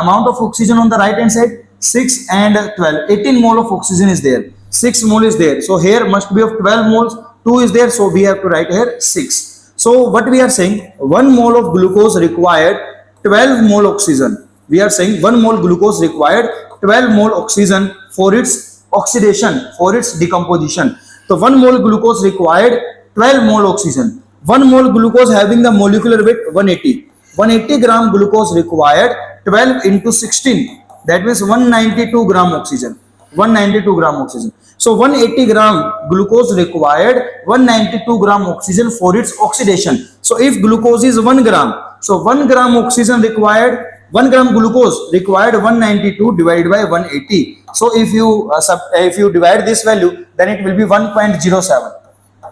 amount of oxygen on the right hand side, 6 and 12, 18 mole of oxygen is there. 6 mole is there, so here must be of 12 moles. 2 is there, so we have to write here 6. So what we are saying, 1 mole of glucose required 12 mole oxygen. We are saying 1 mole glucose required 12 mole oxygen for its oxidation, for its decomposition. So 1 mole glucose required 12 mole oxygen. 1 mole glucose having the molecular weight 180. 180 gram glucose required 12 into 16. That means 192 gram oxygen. 192 gram oxygen. So 180 gram glucose required 192 gram oxygen for its oxidation. So if glucose is 1 gram, so 1 gram oxygen required, 1 gram glucose required 192 divided by 180. So if you divide this value, then it will be 1.07.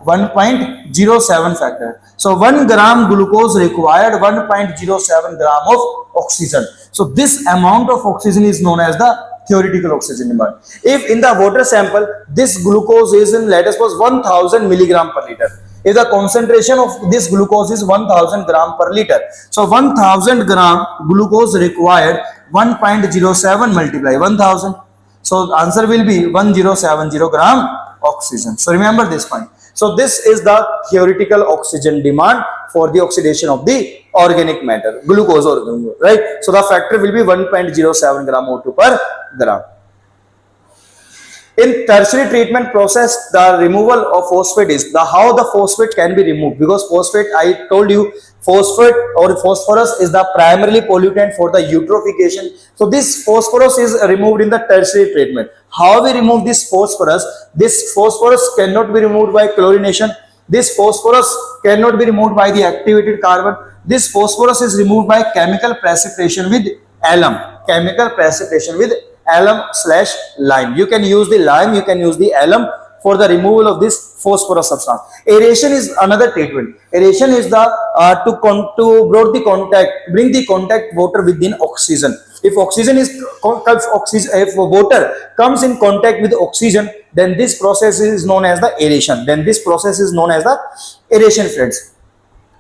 1.07 factor. So 1 gram glucose required 1.07 gram of oxygen. So this amount of oxygen is known as the theoretical oxygen demand. If in the water sample this glucose is in, let us suppose, 1000 milligram per liter, if the concentration of this glucose is 1000 gram per liter, so 1000 gram glucose required 1.07 multiply 1000, so the answer will be 1070 gram oxygen. So remember this point. So this is the theoretical oxygen demand for the oxidation of the organic matter, glucose or right. So the factor will be 1.07 gram O2 per gram. In tertiary treatment process, the removal of phosphate is how the phosphate can be removed, because phosphate, I told you, phosphate or phosphorus is the primarily pollutant for the eutrophication. So this phosphorus is removed in the tertiary treatment. How we remove this phosphorus? This phosphorus cannot be removed by chlorination. This phosphorus cannot be removed by the activated carbon. This phosphorus is removed by chemical precipitation with alum. chemical precipitation with alum/lime. You can use the lime, you can use the alum for the removal of this phosphorus substance. Aeration is another treatment. Aeration is the bring the contact water within oxygen. If water comes in contact with oxygen, then this process is known as the aeration. Friends.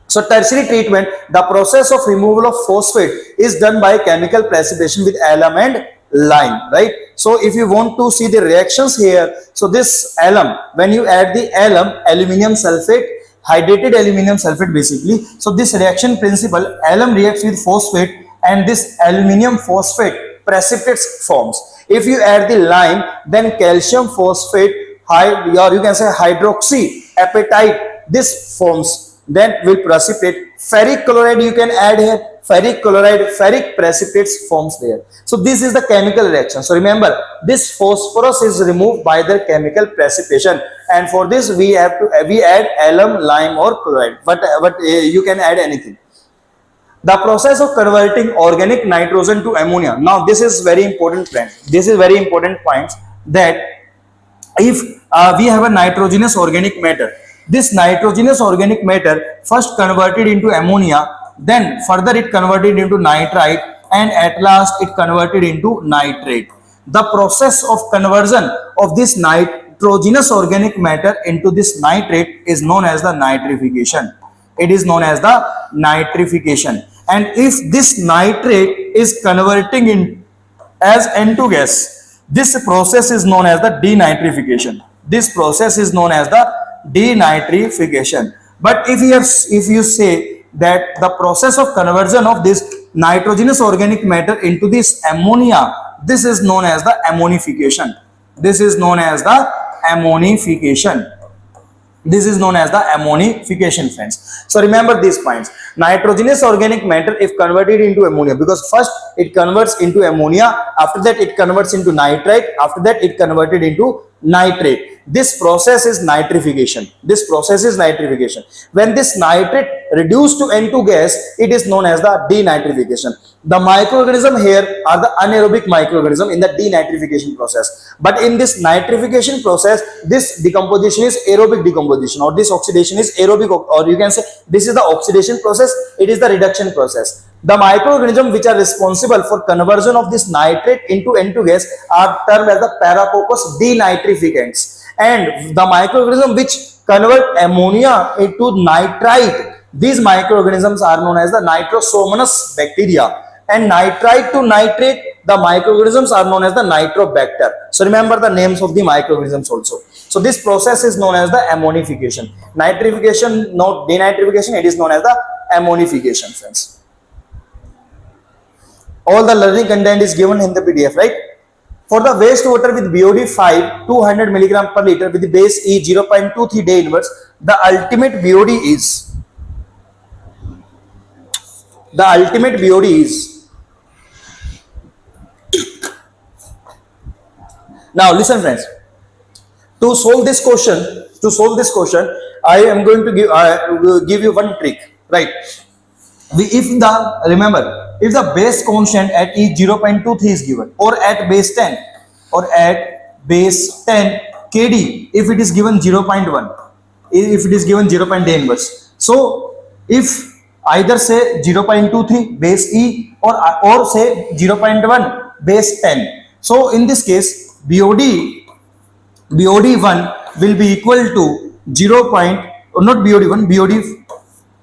So tertiary treatment, the process of removal of phosphate is done by chemical precipitation with alum and lime, right? So if you want to see the reactions here, so this alum, when you add the alum, aluminium sulfate, hydrated aluminium sulfate basically, so this reaction principle, alum reacts with phosphate and this aluminium phosphate precipitates forms. If you add the lime, then calcium phosphate, or you can say hydroxy apatite, this forms, then will precipitate. Ferric chloride you can add here, ferric chloride, ferric precipitates forms there. So this is the chemical reaction. So remember, this phosphorus is removed by the chemical precipitation, and for this we add alum, lime or chloride, but you can add anything. The process of converting organic nitrogen to ammonia. Now this is very important, friend. This is very important point, that if we have a nitrogenous organic matter, this nitrogenous organic matter first converted into ammonia, then further it converted into nitrite, and at last it converted into nitrate. The process of conversion of this nitrogenous organic matter into this nitrate is known as the nitrification. It is known as the nitrification. And if this nitrate is converting in as N2 gas, this process is known as the denitrification. This process is known as the denitrification. But if you say that the process of conversion of this nitrogenous organic matter into this ammonia, this is known as the ammonification. This is known as the ammonification. This is known as the ammonification, friends. So remember these points. Nitrogenous organic matter if converted into ammonia, because first it converts into ammonia, after that it converts into nitrite, after that it converted into nitrate. This process is nitrification. This process is nitrification. When this nitrate reduced to N2 gas, it is known as the denitrification. The microorganism here are the anaerobic microorganism in the denitrification process. But in this nitrification process, this decomposition is aerobic decomposition, or this oxidation is aerobic, or you can say this is the oxidation process, it is the reduction process. The microorganisms which are responsible for conversion of this nitrate into N2 gas are termed as the paracoccus denitrificants. And the microorganism which convert ammonia into nitrite, these microorganisms are known as the nitrosomonas bacteria. And nitrite to nitrate, the microorganisms are known as the nitrobacter. So remember the names of the microorganisms also. So this process is known as the ammonification. Nitrification, not denitrification, it is known as the ammonification, friends. All the learning content is given in the PDF, right? For the wastewater with BOD 5, 200 mg per liter with the base E 0.23 day inverse, the ultimate BOD is, now listen friends, to solve this question, I am going to give you one trick, right? If the base constant at E 0.23 is given, or at base 10 Kd, if it is given 0.1, if it is given 0.10 inverse. So if either say 0.23 base E or say 0.1 base 10. So in this case, BOD1 will be equal to 0.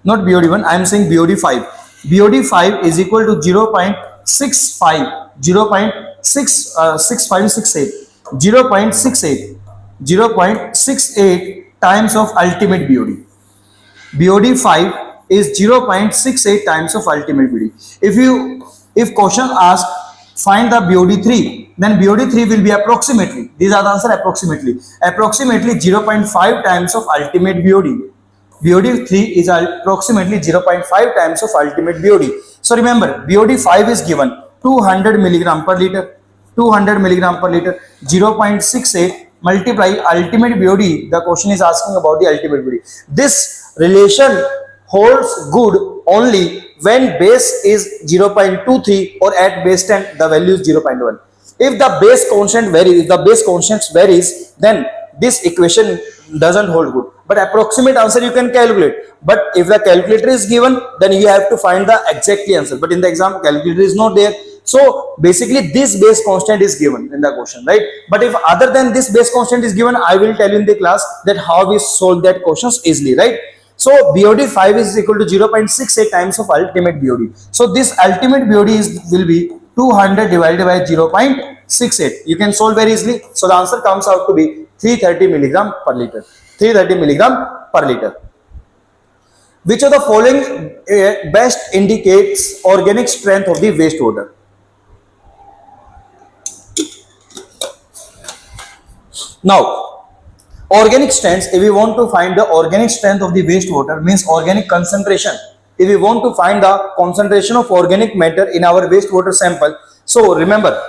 Not BOD1, I am saying BOD5. BOD5 is equal to 0.68 times of ultimate BOD. BOD5 is 0.68 times of ultimate BOD. If question asks find the BOD3, then BOD3 will be approximately, these are the answer, approximately 0.5 times of ultimate BOD. BOD3 is approximately 0.5 times of ultimate BOD. So remember, BOD5 is given 200 mg per liter, 0.68 multiply ultimate BOD. The question is asking about the ultimate BOD. This relation holds good only when base is 0.23 or at base 10 the value is 0.1. If the base constant varies, if the base constant varies, then this equation doesn't hold good. But approximate answer you can calculate. But if the calculator is given, then you have to find the exactly answer. But in the exam, calculator is not there. So basically, this base constant is given in the question, right? But if other than this base constant is given, I will tell you in the class that how we solve that questions easily, right? So BOD 5 is equal to 0.68 times of ultimate BOD. So this ultimate BOD will be 200 divided by 0.68. You can solve very easily. So the answer comes out to be 330 milligram per liter. 330 milligram per liter. Which of the following best indicates organic strength of the wastewater? Now, organic strength, if we want to find the organic strength of the wastewater, means organic concentration. If we want to find the concentration of organic matter in our wastewater sample, so remember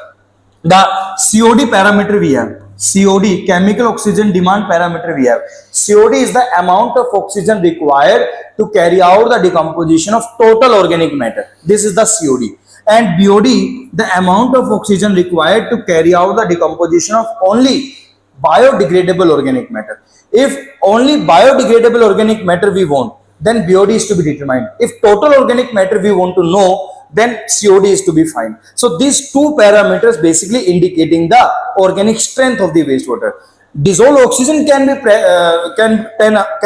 the COD parameter we have. COD, chemical oxygen demand parameter we have. COD is the amount of oxygen required to carry out the decomposition of total organic matter. This is the COD. And BOD, the amount of oxygen required to carry out the decomposition of only biodegradable organic matter. If only biodegradable organic matter we want, then BOD is to be determined. If total organic matter we want to know, then COD is to be found. So these two parameters basically indicating the organic strength of the wastewater. Dissolved oxygen can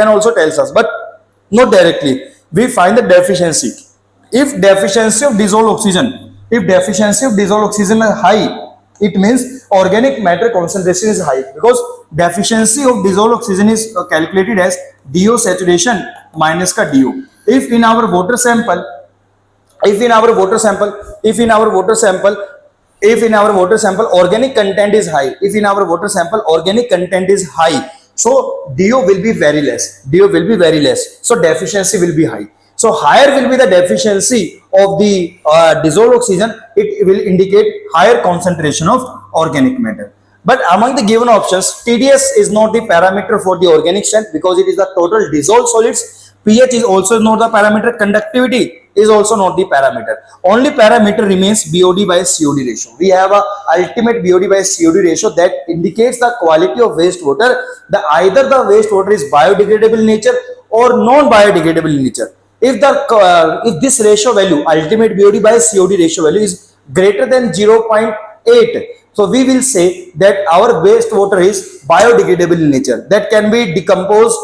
also tells us, but not directly. We find the deficiency. If deficiency of dissolved oxygen is high, it means organic matter concentration is high, because deficiency of dissolved oxygen is calculated as DO saturation minus ka DO. If in our water sample organic content is high, so DO will be very less. So deficiency will be high. So higher will be the deficiency of the dissolved oxygen, it will indicate higher concentration of organic matter. But among the given options, TDS is not the parameter for the organic strength because it is the total dissolved solids. pH is also not the parameter. Conductivity is also not the parameter. Only parameter remains BOD by COD ratio. We have a ultimate BOD by COD ratio that indicates the quality of wastewater. Either the wastewater is biodegradable in nature or non-biodegradable in nature. If this ratio value, ultimate BOD by COD ratio value, is greater than 0.8, so we will say that our wastewater is biodegradable in nature, that can be decomposed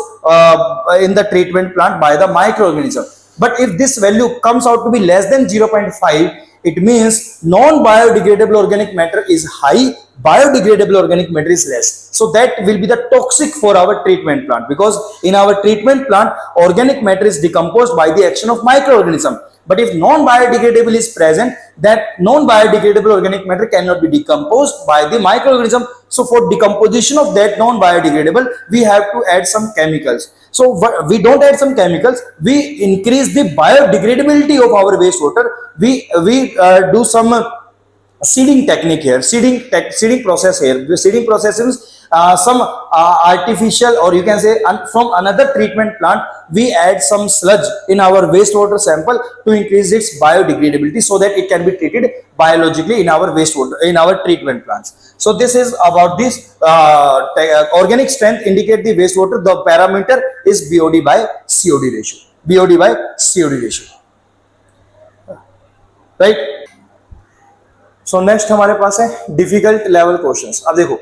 in the treatment plant by the microorganism. But if this value comes out to be less than 0.5, it means non-biodegradable organic matter is high, biodegradable organic matter is less. So that will be the toxic for our treatment plant, because in our treatment plant organic matter is decomposed by the action of microorganism. But if non-biodegradable is present, that non-biodegradable organic matter cannot be decomposed by the microorganism. So for decomposition of that non-biodegradable, we have to add some chemicals. So we don't add some chemicals, we increase the biodegradability of our wastewater. We do some seeding technique here, seeding process here. The seeding process is some artificial, or you can say from another treatment plant, we add some sludge in our wastewater sample to increase its biodegradability so that it can be treated biologically in our wastewater, in our treatment plants. So this is about this organic strength indicate the wastewater. The parameter is BOD by COD ratio. BOD by COD ratio. Right? So next हमारे पास है difficult level questions. अब देखो,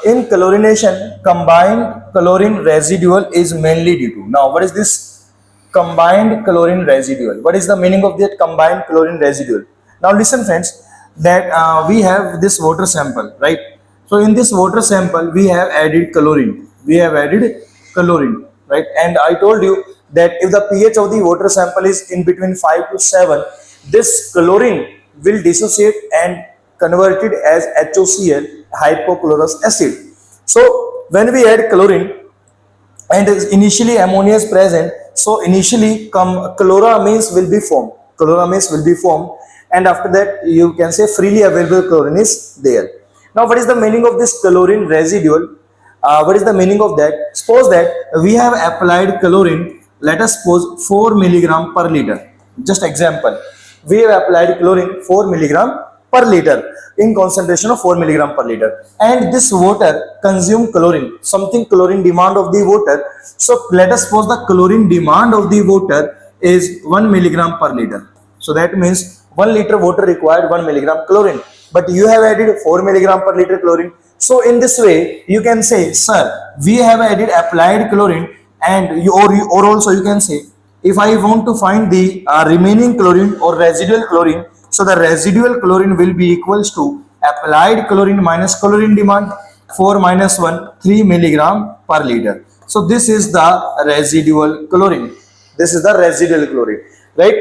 in chlorination, combined chlorine residual is mainly due to. Now, what is this combined chlorine residual? What is the meaning of that combined chlorine residual? Now, listen, friends, that we have this water sample, right? So, in this water sample, we have added chlorine. Right? And I told you that if the pH of the water sample is in between 5 to 7, this chlorine will dissociate and convert it as HOCl, hypochlorous acid. So when we add chlorine and initially ammonia is present, so initially chloramines will be formed, and after that you can say freely available chlorine is there. Now what is the meaning of this chlorine residual? What is the meaning of that? Suppose that we have applied chlorine let us suppose 4 milligram per liter. Just example, we have applied chlorine 4 milligram per liter in concentration of 4 milligram per liter, and this water consume chlorine, something chlorine demand of the water. So let us suppose the chlorine demand of the water is 1 milligram per liter. So that means 1 liter water required 1 milligram chlorine, but you have added 4 milligram per liter chlorine. So in this way you can say, sir, we have added applied chlorine, and or also you can say, if I want to find the remaining chlorine or residual chlorine, so the residual chlorine will be equals to applied chlorine minus chlorine demand, 4 minus 1, 3 milligram per liter. So this is the residual chlorine. This is the residual chlorine, right?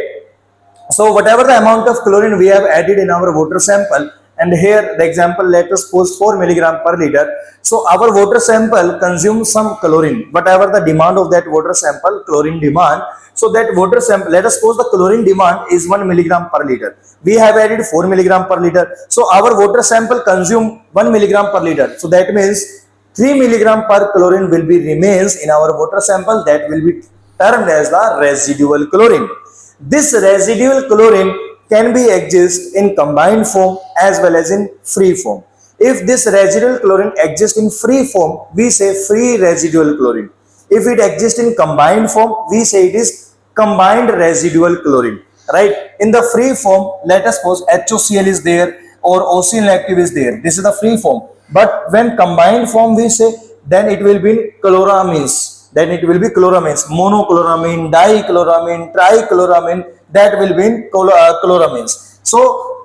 So whatever the amount of chlorine we have added in our water sample, and here the example, let us suppose 4 milligram per liter. So our water sample consumes some chlorine, whatever the demand of that water sample, chlorine demand. So that water sample, let us suppose the chlorine demand is 1 milligram per liter. We have added 4 milligram per liter. So our water sample consume 1 milligram per liter. So that means 3 milligram per chlorine will be remains in our water sample, that will be termed as the residual chlorine. This residual chlorine can be exist in combined form as well as in free form. If this residual chlorine exists in free form, we say free residual chlorine. If it exists in combined form, we say it is combined residual chlorine, right? In the free form, let us suppose HOCl is there or oxygen active is there. This is the free form. But when combined form, we say, then it will be chloramines. Then it will be chloramines, monochloramine, dichloramine, trichloramine, that will be chloramines. So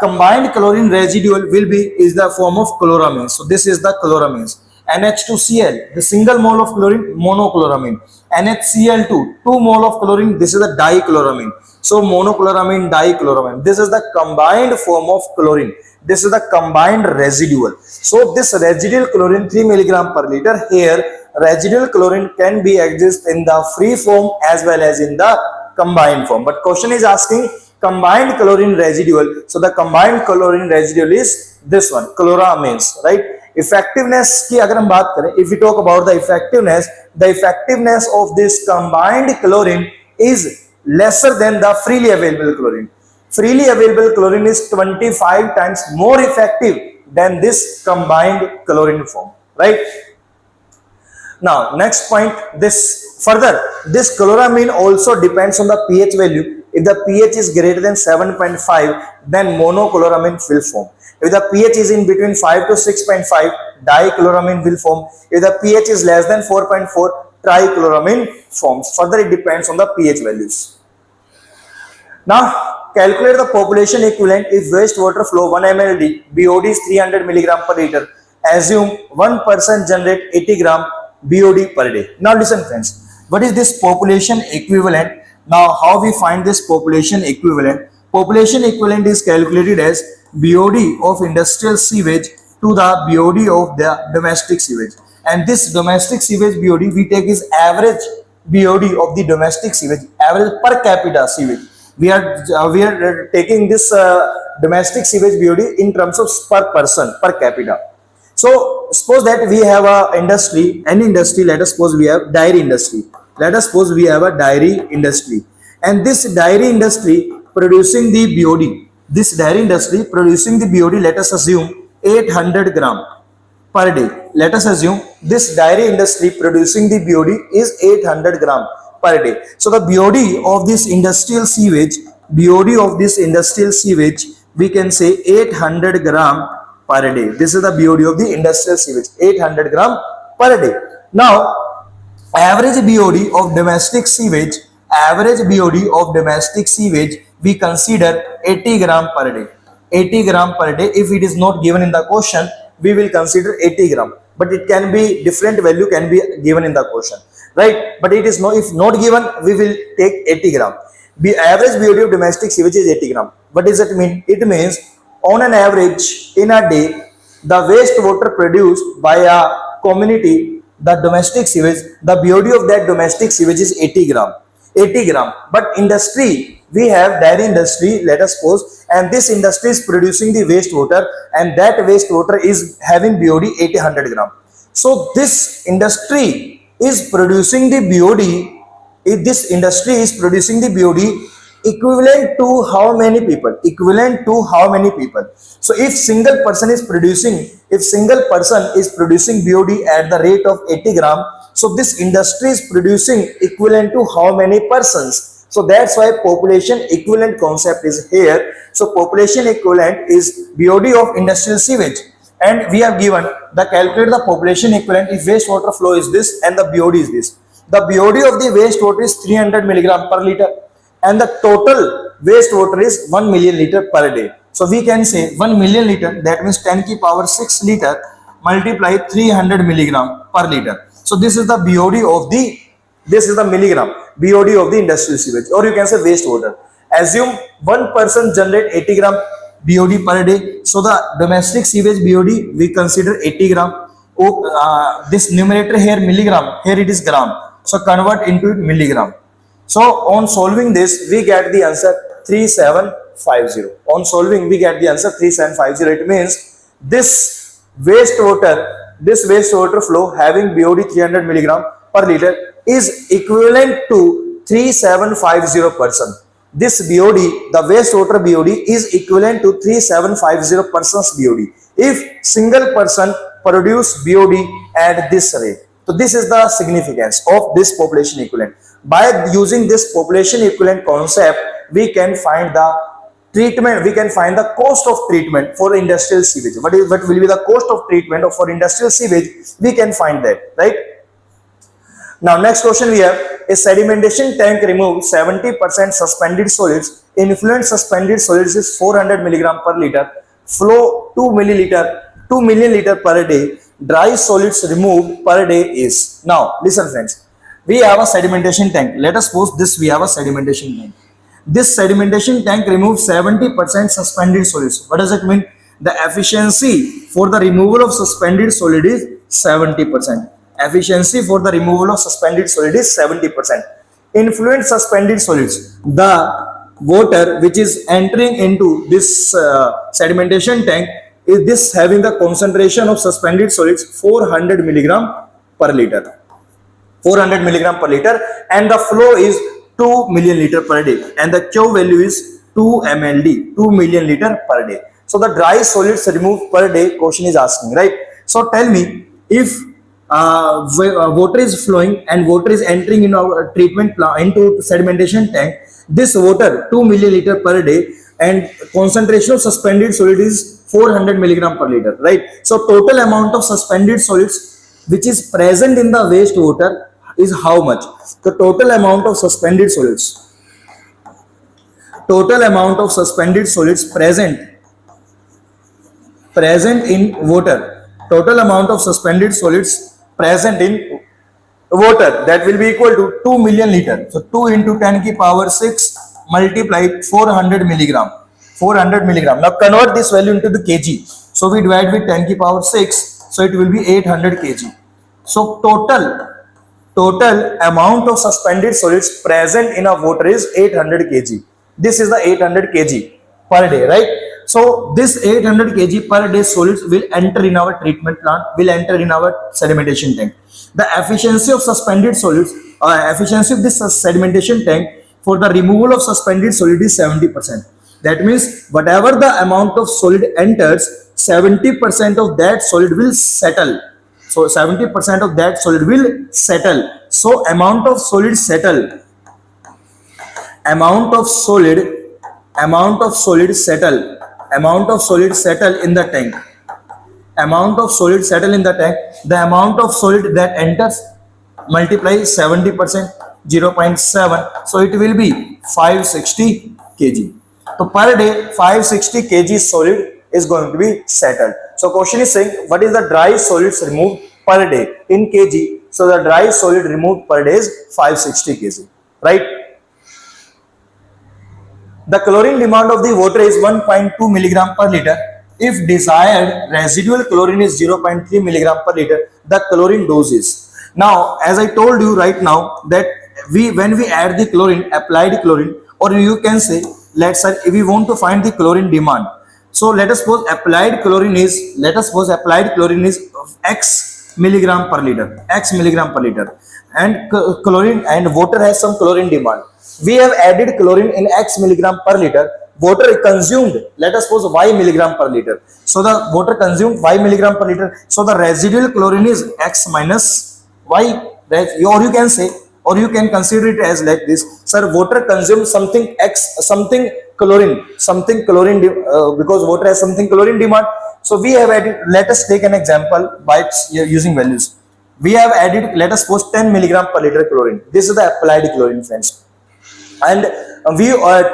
combined chlorine residual will be is the form of chloramines. So this is the chloramines. NH2Cl, the single mole of chlorine, monochloramine. NHCl2, 2 mole of chlorine, this is the dichloramine. So monochloramine, dichloramine. This is the combined form of chlorine. This is the combined residual. So this residual chlorine 3 milligram per liter. Here residual chlorine can be exist in the free form as well as in the combined form. But question is asking combined chlorine residual. So the combined chlorine residual is this one, chloramines, right? Effectiveness की अगर हम बात करें, if we talk about the effectiveness of this combined chlorine is lesser than the freely available chlorine. Freely available chlorine is 25 times more effective than this combined chlorine form, right? Now next point, this chloramine also depends on the pH value. If the pH is greater than 7.5, then monochloramine will form. If the pH is in between 5 to 6.5, dichloramine will form. If the pH is less than 4.4, trichloramine forms. Further, it depends on the pH values. Now calculate the population equivalent if wastewater flow 1 ml BOD is 300 milligram per liter. Assume one person generate 80 gram BOD per day. Now listen friends, what is this population equivalent? Now how we find this population equivalent? Population equivalent is calculated as BOD of industrial sewage to the BOD of the domestic sewage. And this domestic sewage BOD we take is average BOD of the domestic sewage, average per capita sewage. We are taking this domestic sewage BOD in terms of per person, per capita. So suppose that we have a industry, any industry, let us suppose we have dairy industry. Let us suppose we have a dairy industry, and this dairy industry producing the BOD, let us assume 800 gram per day. Let us assume this dairy industry producing the BOD is 800 gram per day. So the BOD of this industrial sewage, we can say 800 gram per day. This is the BOD of the industrial sewage, 800 gram per day. Now average BOD of domestic sewage, we consider 80 gram per day. 80 gram per day. If it is not given in the question, we will consider 80 gram. But it can be different value can be given in the question, right? But it is no, if not given, we will take 80 gram. The average BOD of domestic sewage is 80 gram. What does it mean? It means on an average in a day, the wastewater produced by a community, the domestic sewage, the BOD of that domestic sewage is 80 gram. 80 gram. But industry, we have dairy industry, let us suppose, and this industry is producing the wastewater, and that wastewater is having BOD 800 gram. So this industry is producing the BOD if this industry is producing the BOD equivalent to how many people? Equivalent to how many people? So if single person is producing BOD at the rate of 80 gram, so this industry is producing equivalent to how many persons? So that's why population equivalent concept is here. So population equivalent is BOD of industrial sewage, and we have given the calculate the population equivalent if wastewater flow is this and the BOD is this. The BOD of the wastewater is 300 milligram per liter, and the total wastewater is 1 million liter per day. So we can say 1 million liter, that means 10 ki power 6 liter multiply 300 milligram per liter. So this is the BOD of the, this is the milligram BOD of the industrial sewage, or you can say wastewater. Assume one person generate 80 gram BOD per day. So the domestic sewage BOD we consider 80 gram. This numerator here milligram, here it is gram. So convert into milligram. So on solving this, we get the answer 3750. On solving, we get the answer 3750. It means this wastewater flow having BOD 300 milligram per liter is equivalent to 3750 person. This BOD, the wastewater BOD is equivalent to 3750 persons BOD if single person produce BOD at this rate. So this is the significance of this population equivalent. By using this population equivalent concept, we can find the treatment, we can find the cost of treatment for industrial sewage. What will be the cost of treatment for industrial sewage? We can find that, right? Now next question we have, a sedimentation tank removes 70% suspended solids. Influent suspended solids is 400 milligram per liter. Flow 2 million liter per day. Dry solids removed per day is. Now listen friends, we have a sedimentation tank. Let us suppose this we have a sedimentation tank. This sedimentation tank removes 70% suspended solids. What does it mean? The efficiency for the removal of suspended solid is 70%. Efficiency for the removal of suspended solid is 70%. Influent suspended solids, the water which is entering into this sedimentation tank, is this having the concentration of suspended solids 400 milligram per liter. 400 milligram per liter, and the flow is 2 million liter per day, and the Q value is 2 MLD, 2 million liter per day. So the dry solids removed per day question is asking, right? So tell me, if water is flowing and water is entering in our treatment plant into sedimentation tank, this water 2 million liter per day and concentration of suspended solid is 400 milligram per liter, right? So total amount of suspended solids which is present in the wastewater is how much? The total amount of suspended solids. Total amount of suspended solids present in water. Total amount of suspended solids present in water, that will be equal to 2 million liter. So 2 into 10 ki power 6 multiplied 400 milligram. 400 milligram. Now convert this value into the kg. So we divide with 10 ki power 6. So it will be 800 kg. So total amount of suspended solids present in a water is 800 kg. This is the 800 kg per day, right? So this 800 kg per day solids will enter in our treatment plant, will enter in our sedimentation tank. The efficiency of suspended solids, efficiency of this sedimentation tank for the removal of suspended solid is 70%. That means whatever the amount of solid enters, 70% of that solid will settle. So 70% of that solid will settle. So amount of solid settle in the tank. Amount of solid settle in the tank. The amount of solid that enters multiply 70%, 0.7. So it will be 560 kg. So per day 560 kg solid is going to be settled. So question is saying what is the dry solids removed per day in kg. So the dry solid removed per day is 560 kg, right? The chlorine demand of the water is 1.2 milligram per liter. If desired residual chlorine is 0.3 milligram per liter, the chlorine dose is. Now, as I told you right now that when we add the chlorine, applied chlorine, or you can say, let's say if we want to find the chlorine demand. So let us suppose applied chlorine is X milligram per liter. and chlorine, and water has some chlorine demand. We have added chlorine in X milligram per liter. Water consumed, let us suppose Y milligram per liter. So the water consumed Y milligram per liter. So the residual chlorine is X minus Y. Or you can say, or you can consider it as like this. Sir, water consumes something X, something chlorine, because water has something chlorine demand. So we have added, let us take an example by using values. We have added, let us suppose 10 milligram per liter chlorine. This is the applied chlorine, friends. And we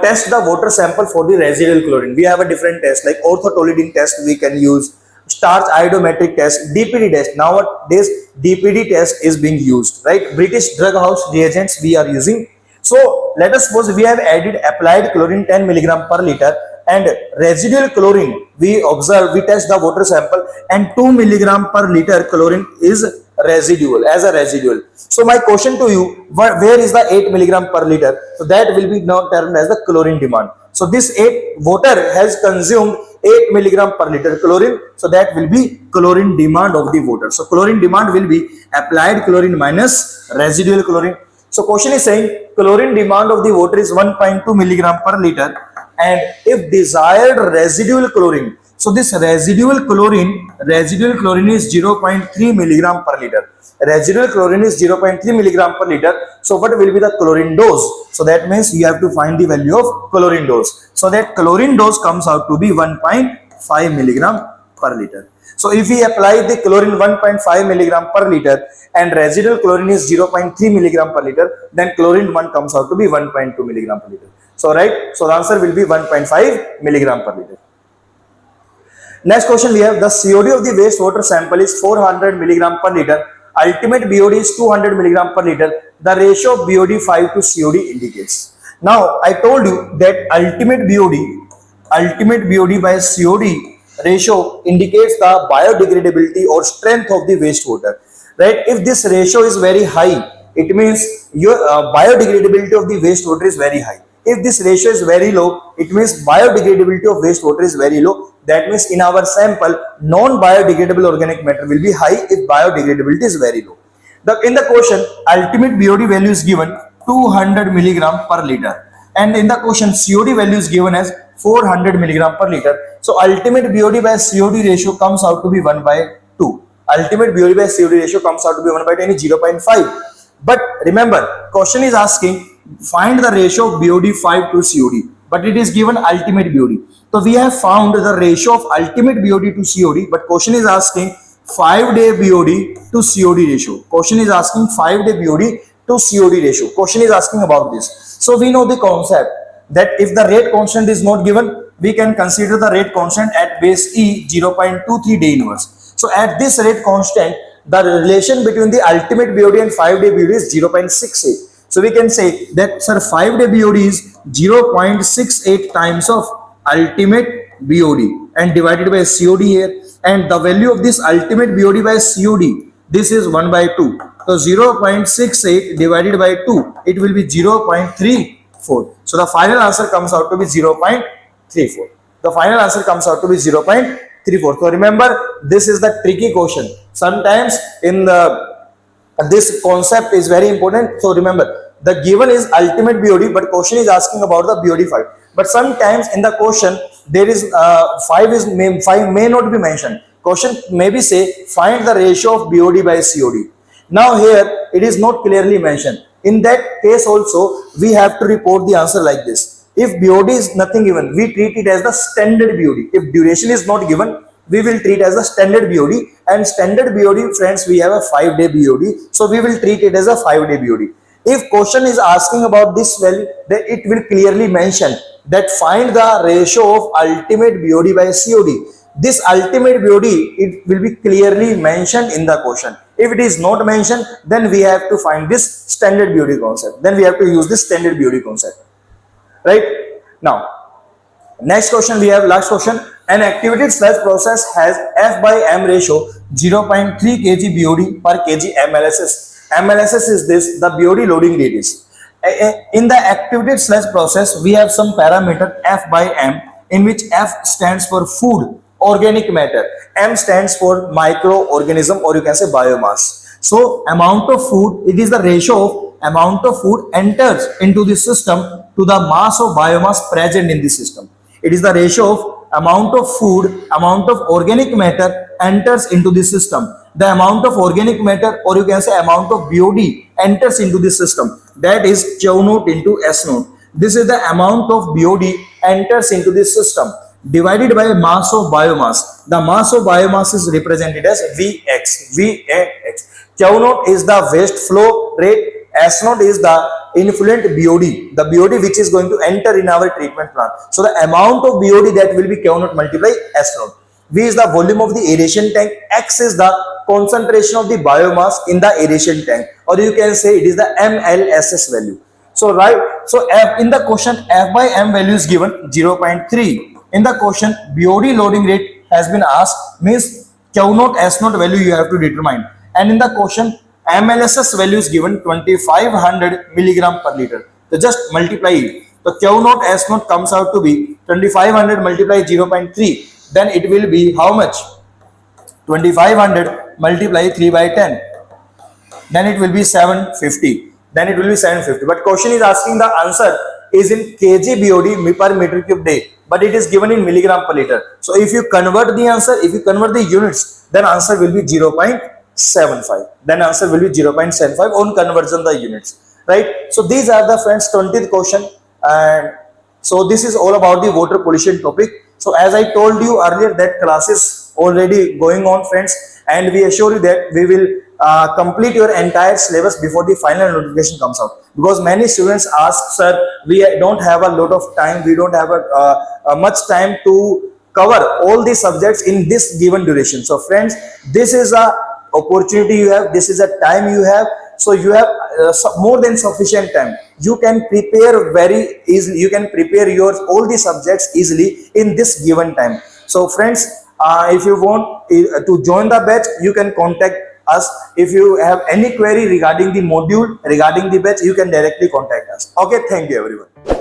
test the water sample for the residual chlorine. We have a different test like orthotolidine test we can use, starch iodometric test, DPD test. Nowadays DPD test is being used, right? British Drug House reagents we are using. So let us suppose we have added applied chlorine 10 milligram per liter and residual chlorine we observe, we test the water sample and 2 milligram per liter chlorine is residual, as a residual. So my question to you, where is the 8 milligram per liter? So that will be now termed as the chlorine demand. So this water has consumed 8 milligram per liter chlorine. So that will be chlorine demand of the water. So chlorine demand will be applied chlorine minus residual chlorine. So question is saying chlorine demand of the water is 1.2 milligram per liter, and if desired residual chlorine, so this residual chlorine is 0.3 milligram per liter. Residual chlorine is 0.3 milligram per liter. So what will be the chlorine dose? So that means you have to find the value of chlorine dose. So that chlorine dose comes out to be 1.5 milligram per liter. So if we apply the chlorine 1.5 milligram per liter and residual chlorine is 0.3 milligram per liter, then chlorine demand comes out to be 1.2 milligram per liter. So right, so the answer will be 1.5 milligram per liter. Next question we have, the COD of the wastewater sample is 400 milligram per liter. Ultimate BOD is 200 milligram per liter. The ratio of BOD 5 to COD indicates. Now I told you that ultimate BOD by COD ratio indicates the biodegradability or strength of the wastewater. Right? If this ratio is very high, it means your biodegradability of the wastewater is very high. If this ratio is very low, it means biodegradability of wastewater is very low. That means in our sample, non-biodegradable organic matter will be high if biodegradability is very low. In the question, ultimate BOD value is given 200 milligram per liter, and in the question COD value is given as 400 milligram per liter. So ultimate BOD by COD ratio comes out to be 1 by 2. Ultimate BOD by COD ratio comes out to be 1 by 2, 0.5. But remember, question is asking find the ratio of BOD 5 to COD, but it is given ultimate BOD. So we have found the ratio of ultimate BOD to COD, but question is asking 5-day BOD to COD ratio. Question is asking 5-day BOD to COD ratio. Question is asking about this. So we know the concept that if the rate constant is not given, we can consider the rate constant at base E 0.23 day inverse. So at this rate constant, the relation between the ultimate BOD and 5-day BOD is 0.68. So we can say that sir 5-day BOD is 0.68 times of ultimate BOD and divided by COD here, and the value of this ultimate BOD by COD, this is 1 by 2. So 0.68 divided by 2, it will be 0.34. So the final answer comes out to be 0.34. The final answer comes out to be 0.34. So remember, this is the tricky question. Sometimes in this concept is very important. So remember, the given is ultimate BOD, but question is asking about the BOD 5. But sometimes in the question there is 5 may not be mentioned. Question maybe say find the ratio of BOD by COD. Now here it is not clearly mentioned. In that case also we have to report the answer like this. If BOD is nothing given, we treat it as the standard BOD. If duration is not given, we will treat as a standard BOD, and standard BOD, friends, we have a 5-day BOD, so we will treat it as a 5-day BOD. If question is asking about this value, then it will clearly mention that find the ratio of ultimate BOD by COD. This ultimate BOD, it will be clearly mentioned in the question. If it is not mentioned, then we have to find this standard BOD concept. Then we have to use this standard BOD concept. Right? Now, next question we have, last question. An activated sludge process has F by M ratio 0.3 kg BOD per kg MLSS. MLSS is this, the BOD loading rate is. In the activated sludge process, we have some parameter F by M, in which F stands for food, organic matter, M stands for microorganism, or you can say biomass. So amount of food, it is the ratio of amount of food enters into the system to the mass of biomass present in the system. It is the ratio of amount of food, amount of organic matter enters into the system. The amount of organic matter, or you can say amount of BOD enters into the system. That is Q naught into S naught. This is the amount of BOD enters into the system divided by mass of biomass. The mass of biomass is represented as Vx. Vax. Q naught is the waste flow rate. S naught is the influent BOD, the BOD which is going to enter in our treatment plant. So the amount of BOD that will be Q naught multiply S naught. V is the volume of the aeration tank. X is the concentration of the biomass in the aeration tank, or you can say it is the MLSS value. So right, so F in the question, F by M value is given 0.3. In the question, BOD loading rate has been asked, means Q naught S naught value you have to determine. And in the question, MLSS value is given 2500 milligram per liter. So just multiply it. So Q naught S naught comes out to be 2500 multiply 0.3. Then it will be how much? 2500 multiply 3 by 10. Then it will be 750. Then it will be 750. But question is asking the answer is in kg BOD per meter cube day, but it is given in milligram per liter. So if you convert the answer, if you convert the units, then answer will be 0.75. Then answer will be 0.75 on conversion the units, right? So these are the friends 20th question, and so this is all about the water pollution topic. So as I told you earlier that class is already going on, friends, and we assure you that we will complete your entire syllabus before the final notification comes out, because many students ask, sir, we don't have a lot of time, we don't have a much time to cover all the subjects in this given duration. So friends, this is a opportunity you have, this is a time you have, so you have more than sufficient time. You can prepare very easily, you can prepare your all the subjects easily in this given time. So friends, if you want to join the batch, you can contact us. If you have any query regarding the module, regarding the batch, you can directly contact us. Okay, thank you everyone.